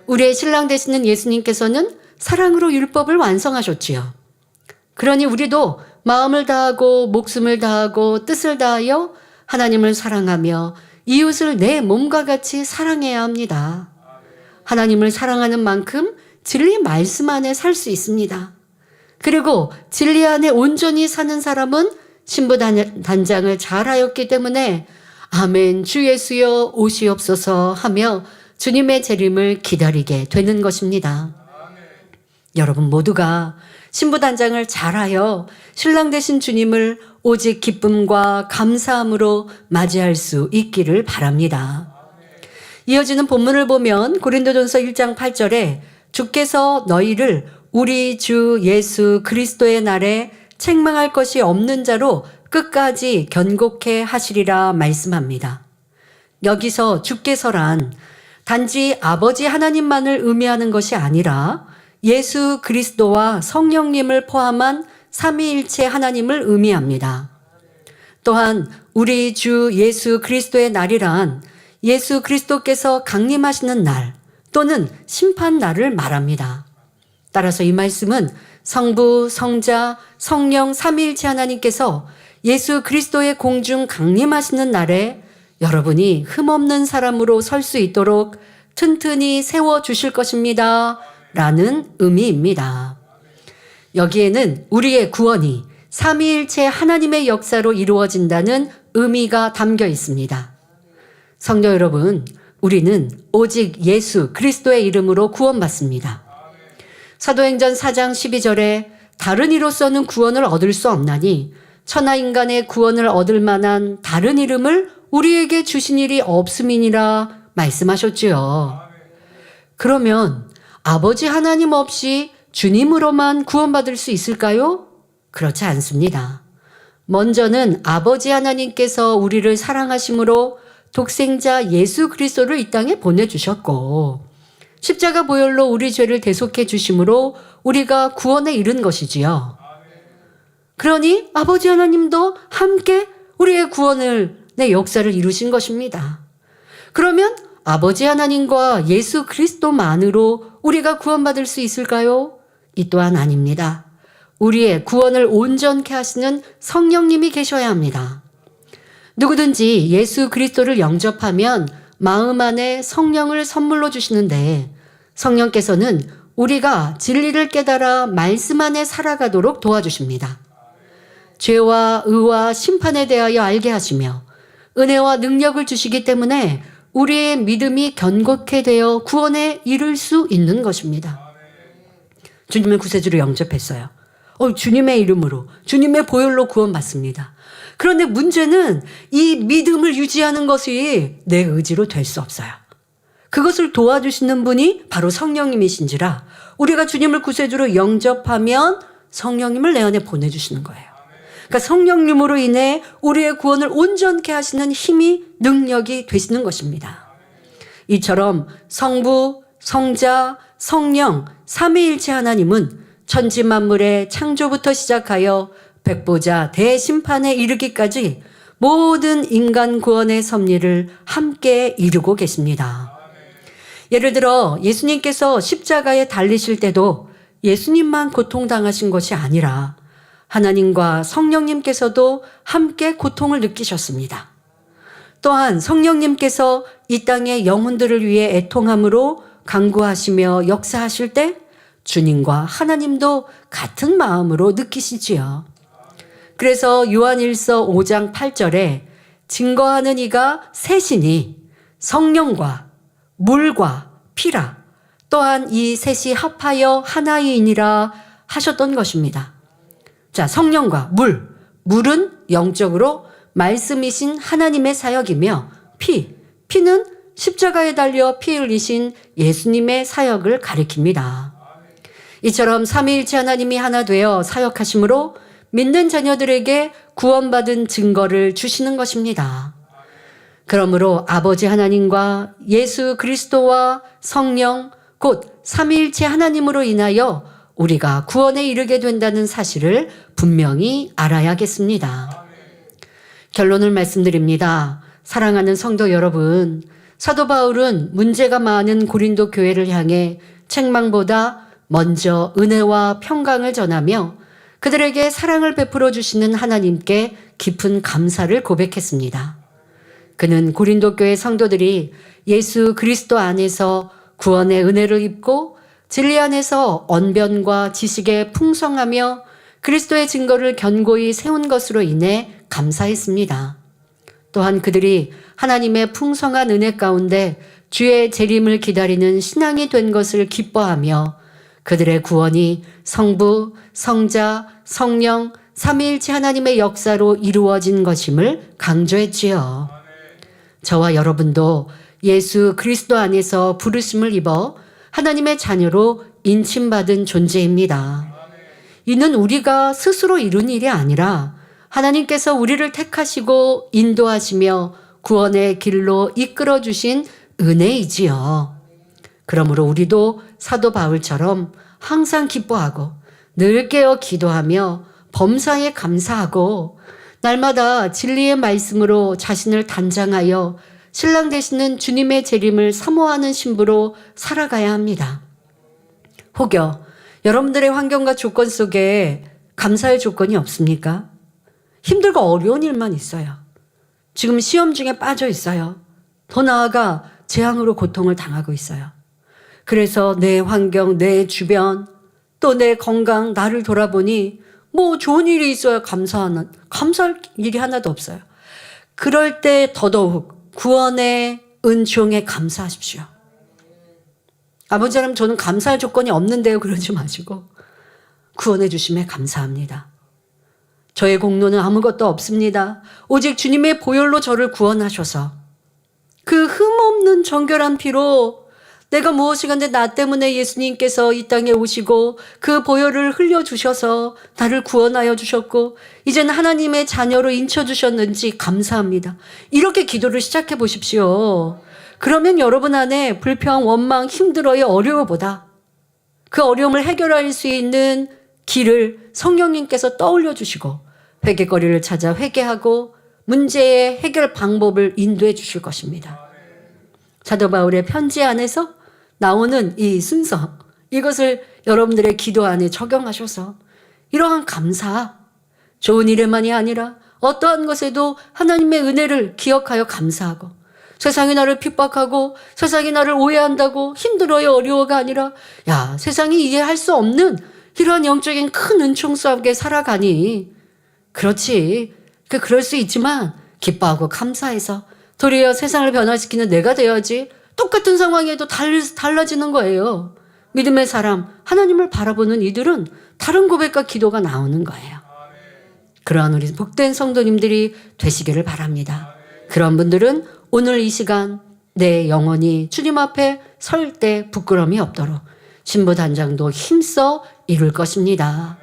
Speaker 5: 우리의 신랑 되시는 예수님께서는 사랑으로 율법을 완성하셨지요. 그러니 우리도 마음을 다하고 목숨을 다하고 뜻을 다하여 하나님을 사랑하며 이웃을 내 몸과 같이 사랑해야 합니다. 하나님을 사랑하는 만큼 진리 말씀 안에 살 수 있습니다. 그리고 진리 안에 온전히 사는 사람은 신부 단장을 잘하였기 때문에 아멘 주 예수여 오시옵소서 하며 주님의 재림을 기다리게 되는 것입니다. 여러분 모두가 신부 단장을 잘하여 신랑 되신 주님을 오직 기쁨과 감사함으로 맞이할 수 있기를 바랍니다. 이어지는 본문을 보면 고린도전서 1장 8절에 주께서 너희를 우리 주 예수 그리스도의 날에 책망할 것이 없는 자로 끝까지 견고케 하시리라 말씀합니다. 여기서 주께서란 단지 아버지 하나님만을 의미하는 것이 아니라 예수 그리스도와 성령님을 포함한 삼위일체 하나님을 의미합니다. 또한 우리 주 예수 그리스도의 날이란 예수 그리스도께서 강림하시는 날 또는 심판 날을 말합니다. 따라서 이 말씀은 성부, 성자, 성령 삼위일체 하나님께서 예수 그리스도의 공중 강림하시는 날에 여러분이 흠없는 사람으로 설 수 있도록 튼튼히 세워주실 것입니다. 라는 의미입니다. 여기에는 우리의 구원이 삼위일체 하나님의 역사로 이루어진다는 의미가 담겨 있습니다. 성도 여러분, 우리는 오직 예수 그리스도의 이름으로 구원받습니다. 사도행전 4장 12절에 다른 이로서는 구원을 얻을 수 없나니 천하인간의 구원을 얻을 만한 다른 이름을 우리에게 주신 일이 없음이니라 말씀하셨지요. 그러면 아버지 하나님 없이 주님으로만 구원받을 수 있을까요? 그렇지 않습니다. 먼저는 아버지 하나님께서 우리를 사랑하심으로 독생자 예수 그리스도를 이 땅에 보내주셨고 십자가 보혈로 우리 죄를 대속해 주심으로 우리가 구원에 이른 것이지요. 그러니 아버지 하나님도 함께 우리의 구원을 내 역사를 이루신 것입니다. 그러면 아버지 하나님과 예수 그리스도만으로 우리가 구원받을 수 있을까요? 이 또한 아닙니다. 우리의 구원을 온전케 하시는 성령님이 계셔야 합니다. 누구든지 예수 그리스도를 영접하면 마음 안에 성령을 선물로 주시는데 성령께서는 우리가 진리를 깨달아 말씀 안에 살아가도록 도와주십니다. 죄와 의와 심판에 대하여 알게 하시며 은혜와 능력을 주시기 때문에 우리의 믿음이 견고케 되어 구원에 이를 수 있는 것입니다. 주님을 구세주로 영접했어요. 주님의 이름으로, 주님의 보혈로 구원받습니다. 그런데 문제는 이 믿음을 유지하는 것이 내 의지로 될 수 없어요. 그것을 도와주시는 분이 바로 성령님이신지라 우리가 주님을 구세주로 영접하면 성령님을 내 안에 보내주시는 거예요. 그러니까 성령님으로 인해 우리의 구원을 온전케 하시는 힘이 능력이 되시는 것입니다. 이처럼 성부, 성자, 성령, 삼위일체 하나님은 천지 만물의 창조부터 시작하여 백보자 대심판에 이르기까지 모든 인간 구원의 섭리를 함께 이루고 계십니다. 예를 들어 예수님께서 십자가에 달리실 때도 예수님만 고통당하신 것이 아니라 하나님과 성령님께서도 함께 고통을 느끼셨습니다. 또한 성령님께서 이 땅의 영혼들을 위해 애통함으로 강구하시며 역사하실 때 주님과 하나님도 같은 마음으로 느끼시지요. 그래서 요한일서 5장 8절에 증거하는 이가 셋이니 성령과 물과 피라 또한 이 셋이 합하여 하나이니라 하셨던 것입니다. 자, 성령과 물은 영적으로 말씀이신 하나님의 사역이며 피는 십자가에 달려 피 흘리신 예수님의 사역을 가리킵니다. 이처럼 삼위일체 하나님이 하나 되어 사역하심으로 믿는 자녀들에게 구원받은 증거를 주시는 것입니다. 그러므로 아버지 하나님과 예수 그리스도와 성령 곧 삼위일체 하나님으로 인하여 우리가 구원에 이르게 된다는 사실을 분명히 알아야겠습니다. 결론을 말씀드립니다. 사랑하는 성도 여러분, 사도 바울은 문제가 많은 고린도 교회를 향해 책망보다 먼저 은혜와 평강을 전하며 그들에게 사랑을 베풀어 주시는 하나님께 깊은 감사를 고백했습니다. 그는 고린도 교회 성도들이 예수 그리스도 안에서 구원의 은혜를 입고 진리 안에서 언변과 지식에 풍성하며 그리스도의 증거를 견고히 세운 것으로 인해 감사했습니다. 또한 그들이 하나님의 풍성한 은혜 가운데 주의 재림을 기다리는 신앙이 된 것을 기뻐하며 그들의 구원이 성부, 성자, 성령, 삼위일체 하나님의 역사로 이루어진 것임을 강조했지요. 저와 여러분도 예수 그리스도 안에서 부르심을 입어 하나님의 자녀로 인침받은 존재입니다. 이는 우리가 스스로 이룬 일이 아니라 하나님께서 우리를 택하시고 인도하시며 구원의 길로 이끌어 주신 은혜이지요. 그러므로 우리도 사도 바울처럼 항상 기뻐하고 늘 깨어 기도하며 범사에 감사하고 날마다 진리의 말씀으로 자신을 단장하여 신랑 되시는 주님의 재림을 사모하는 신부로 살아가야 합니다. 혹여 여러분들의 환경과 조건 속에 감사의 조건이 없습니까? 힘들고 어려운 일만 있어요. 지금 시험 중에 빠져 있어요. 더 나아가 재앙으로 고통을 당하고 있어요. 그래서 내 환경, 내 주변, 또 내 건강, 나를 돌아보니 뭐 좋은 일이 있어야 감사할 일이 하나도 없어요. 그럴 때 더더욱 구원의 은총에 감사하십시오. 아버지 하나님 저는 감사할 조건이 없는데요. 그러지 마시고 구원해 주심에 감사합니다. 저의 공로는 아무것도 없습니다. 오직 주님의 보혈로 저를 구원하셔서 그 흠없는 정결한 피로 내가 무엇이간데 나 때문에 예수님께서 이 땅에 오시고 그 보혈을 흘려주셔서 나를 구원하여 주셨고 이제는 하나님의 자녀로 인쳐주셨는지 감사합니다. 이렇게 기도를 시작해 보십시오. 그러면 여러분 안에 불평, 원망, 힘들어요, 어려워보다 그 어려움을 해결할 수 있는 길을 성령님께서 떠올려 주시고 회개거리를 찾아 회개하고 문제의 해결 방법을 인도해 주실 것입니다. 사도 바울의 편지 안에서 나오는 이 순서, 이것을 여러분들의 기도 안에 적용하셔서 이러한 감사, 좋은 일에만이 아니라 어떠한 것에도 하나님의 은혜를 기억하여 감사하고, 세상이 나를 핍박하고 세상이 나를 오해한다고 힘들어요, 어려워가 아니라 세상이 이해할 수 없는 이러한 영적인 큰 은총 속에 살아가니 그렇지, 그럴 수 있지만 기뻐하고 감사해서 도리어 세상을 변화시키는 내가 되어야지. 똑같은 상황에도 달라지는 거예요. 믿음의 사람, 하나님을 바라보는 이들은 다른 고백과 기도가 나오는 거예요. 그러한 우리 복된 성도님들이 되시기를 바랍니다. 그런 분들은 오늘 이 시간 내 영혼이 주님 앞에 설 때 부끄러움이 없도록 신부단장도 힘써 이룰 것입니다.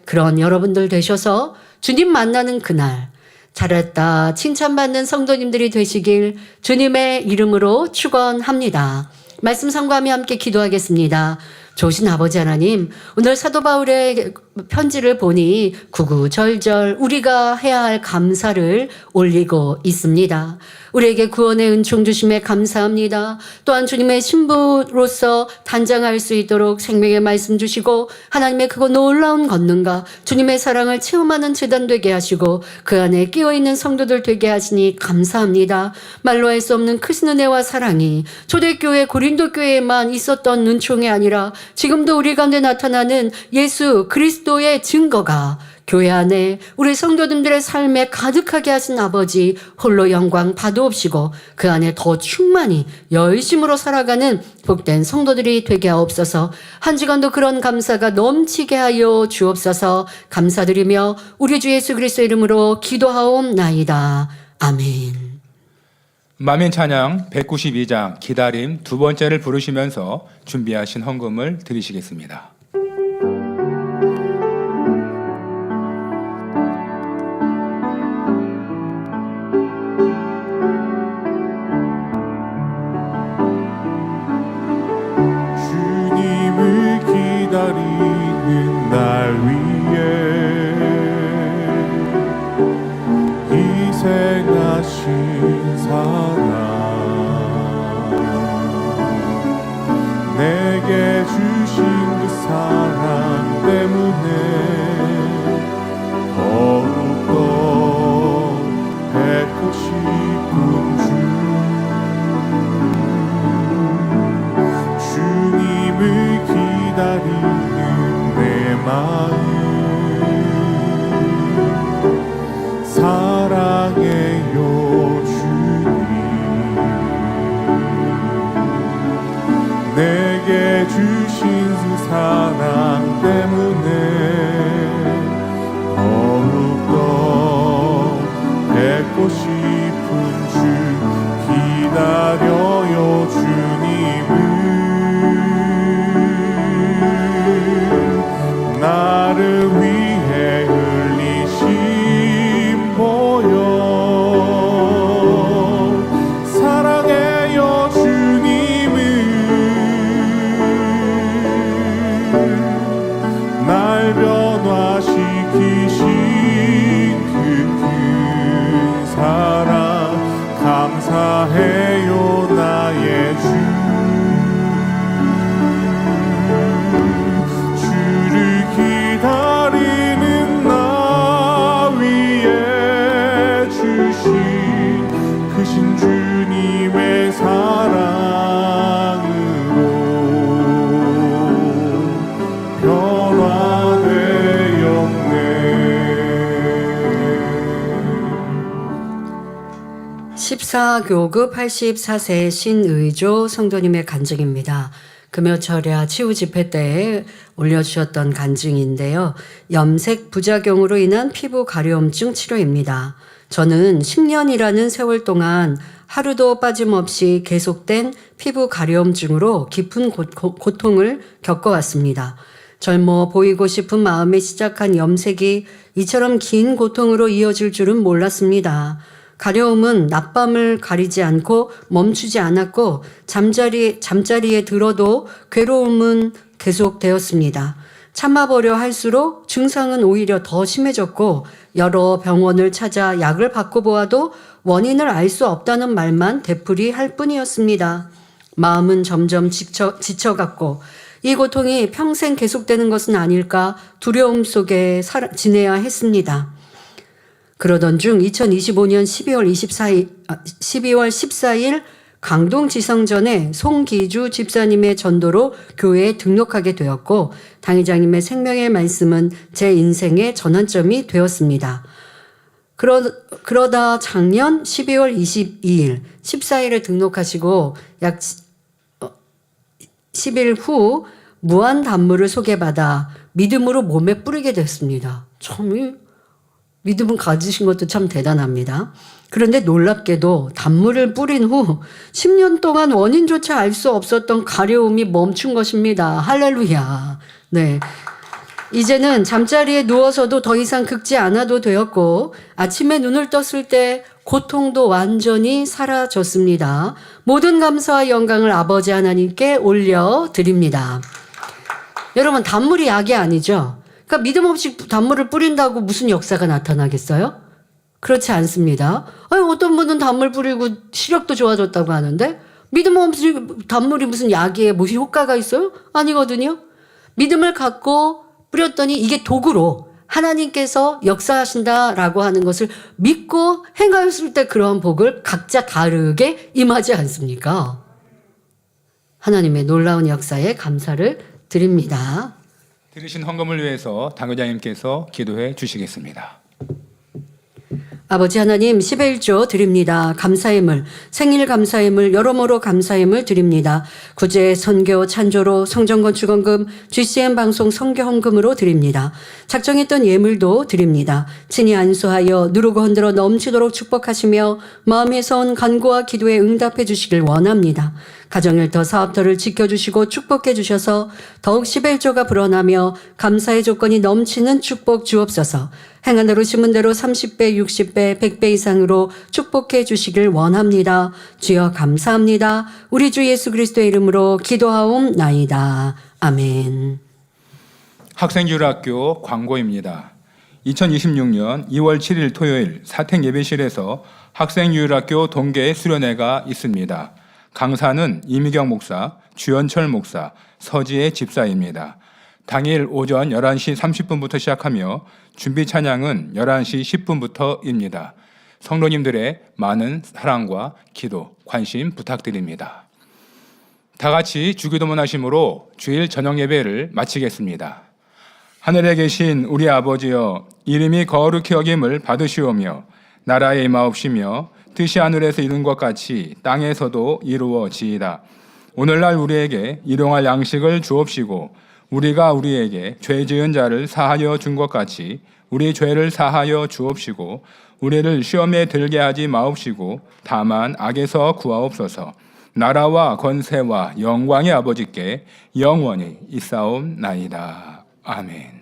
Speaker 5: 그런 여러분들 되셔서 주님 만나는 그날 잘했다 칭찬받는 성도님들이 되시길 주님의 이름으로 축원합니다. 말씀 상고하며 함께 기도하겠습니다. 좋으신 아버지 하나님, 오늘 사도 바울의 편지를 보니 구구절절 우리가 해야 할 감사를 올리고 있습니다. 우리에게 구원의 은총 주심에 감사합니다. 또한 주님의 신부로서 단장할 수 있도록 생명의 말씀 주시고 하나님의 그거 놀라운 권능과 주님의 사랑을 체험하는 제단 되게 하시고 그 안에 끼어있는 성도들 되게 하시니 감사합니다. 말로 할 수 없는 크신 은혜와 사랑이 초대교회 고린도 교회에만 있었던 은총이 아니라 지금도 우리 가운데 나타나는 예수 그리스도의 증거가 교회 안에 우리 성도님들의 삶에 가득하게 하신 아버지 홀로 영광 받으옵시고 그 안에 더 충만히 열심으로 살아가는 복된 성도들이 되게 하옵소서. 한 시간도 그런 감사가 넘치게 하여 주옵소서. 감사드리며 우리 주 예수 그리스도 이름으로 기도하옵나이다. 아멘.
Speaker 2: 마민 찬양 192장 기다림 두 번째를 부르시면서 준비하신 헌금을 드리시겠습니다.
Speaker 1: 주님을 기다리는 날 위해 희생하신 사랑 내게 주신 그 사랑 때문에 더욱더 뵙고 싶은 주님을 기다리는 내 마음 사랑해요 주님 내게 주신 그 사랑 때문에 더욱더 뵙고 싶은 주 기다려요 주님을 나를 위해 흘리신 보혈 사랑해요 주님을 날 변화시키신 그 큰 사랑 감사해요 나의 주 주를 기다리는 나 위에 주신 크신 주님의 사랑으로 변화되었네.
Speaker 5: 14교구 84세 신의조 성도님의 간증입니다. 금요철야 치유 집회 때에 올려주셨던 간증인데요. 염색 부작용으로 인한 피부 가려움증 치료입니다. 저는 10년이라는 세월 동안 하루도 빠짐없이 계속된 피부 가려움증으로 깊은 고통을 겪어왔습니다. 젊어 보이고 싶은 마음에 시작한 염색이 이처럼 긴 고통으로 이어질 줄은 몰랐습니다. 가려움은 낮밤을 가리지 않고 멈추지 않았고 잠자리에 들어도 괴로움은 계속되었습니다. 참아보려 할수록 증상은 오히려 더 심해졌고 여러 병원을 찾아 약을 받고 보아도 원인을 알 수 없다는 말만 되풀이할 뿐이었습니다. 마음은 점점 지쳐갔고 이 고통이 평생 계속되는 것은 아닐까 두려움 속에 지내야 했습니다. 그러던 중 2025년 12월 14일 강동지성전에 송기주 집사님의 전도로 교회에 등록하게 되었고 당회장님의 생명의 말씀은 제 인생의 전환점이 되었습니다. 그러다 작년 12월 22일 14일에 등록하시고 약 10일 후 무한 단물을 소개받아 믿음으로 몸에 뿌리게 됐습니다. 참 믿음을 가지신 것도 참 대단합니다. 그런데 놀랍게도 단물을 뿌린 후 10년 동안 원인조차 알 수 없었던 가려움이 멈춘 것입니다. 할렐루야. 네. 이제는 잠자리에 누워서도 더 이상 긁지 않아도 되었고 아침에 눈을 떴을 때 고통도 완전히 사라졌습니다. 모든 감사와 영광을 아버지 하나님께 올려드립니다. 여러분 단물이 약이 아니죠. 그러니까 믿음 없이 단물을 뿌린다고 무슨 역사가 나타나겠어요? 그렇지 않습니다. 아니, 어떤 분은 단물 뿌리고 시력도 좋아졌다고 하는데 믿음 없이 단물이 무슨 약에 무슨 효과가 있어요? 아니거든요. 믿음을 갖고 뿌렸더니 이게 도구로 하나님께서 역사하신다라고 하는 것을 믿고 행하였을 때 그러한 복을 각자 다르게 임하지 않습니까? 하나님의 놀라운 역사에 감사를 드립니다.
Speaker 2: 들으신 헌금을 위해서 당회장님께서 기도해 주시겠습니다.
Speaker 5: 아버지 하나님 11조 드립니다. 감사의물, 생일 감사의물, 여러모로 감사의물 드립니다. 구제, 선교, 찬조로, 성전건축헌금, GCN 방송 선교헌금으로 드립니다. 작정했던 예물도 드립니다. 친히 안수하여 누르고 흔들어 넘치도록 축복하시며 마음에서 온 간구와 기도에 응답해 주시길 원합니다. 가정일터, 사업터를 지켜주시고 축복해 주셔서 더욱 11조가 불어나며 감사의 조건이 넘치는 축복 주옵소서. 행한 대로 심은 대로 30배, 60배, 100배 이상으로 축복해 주시길 원합니다. 주여 감사합니다. 우리 주 예수 그리스도의 이름으로 기도하옵나이다. 아멘.
Speaker 2: 학생주일학교 광고입니다. 2026년 2월 7일 토요일 사택 예배실에서 학생주일학교 동계 수련회가 있습니다. 강사는 이미경 목사, 주연철 목사, 서지혜 집사입니다. 당일 오전 11시 30분부터 시작하며 준비 찬양은 11시 10분부터입니다. 성도님들의 많은 사랑과 기도, 관심 부탁드립니다. 다 같이 주기도문 하심으로 주일 저녁 예배를 마치겠습니다. 하늘에 계신 우리 아버지여, 이름이 거룩히 여김을 받으시오며 나라에 임하옵시며 뜻이 하늘에서 이룬 것 같이 땅에서도 이루어지이다. 오늘날 우리에게 일용할 양식을 주옵시고 우리가 우리에게 죄 지은 자를 사하여 준 것 같이 우리 죄를 사하여 주옵시고 우리를 시험에 들게 하지 마옵시고 다만 악에서 구하옵소서. 나라와 권세와 영광의 아버지께 영원히 있사옵나이다. 아멘.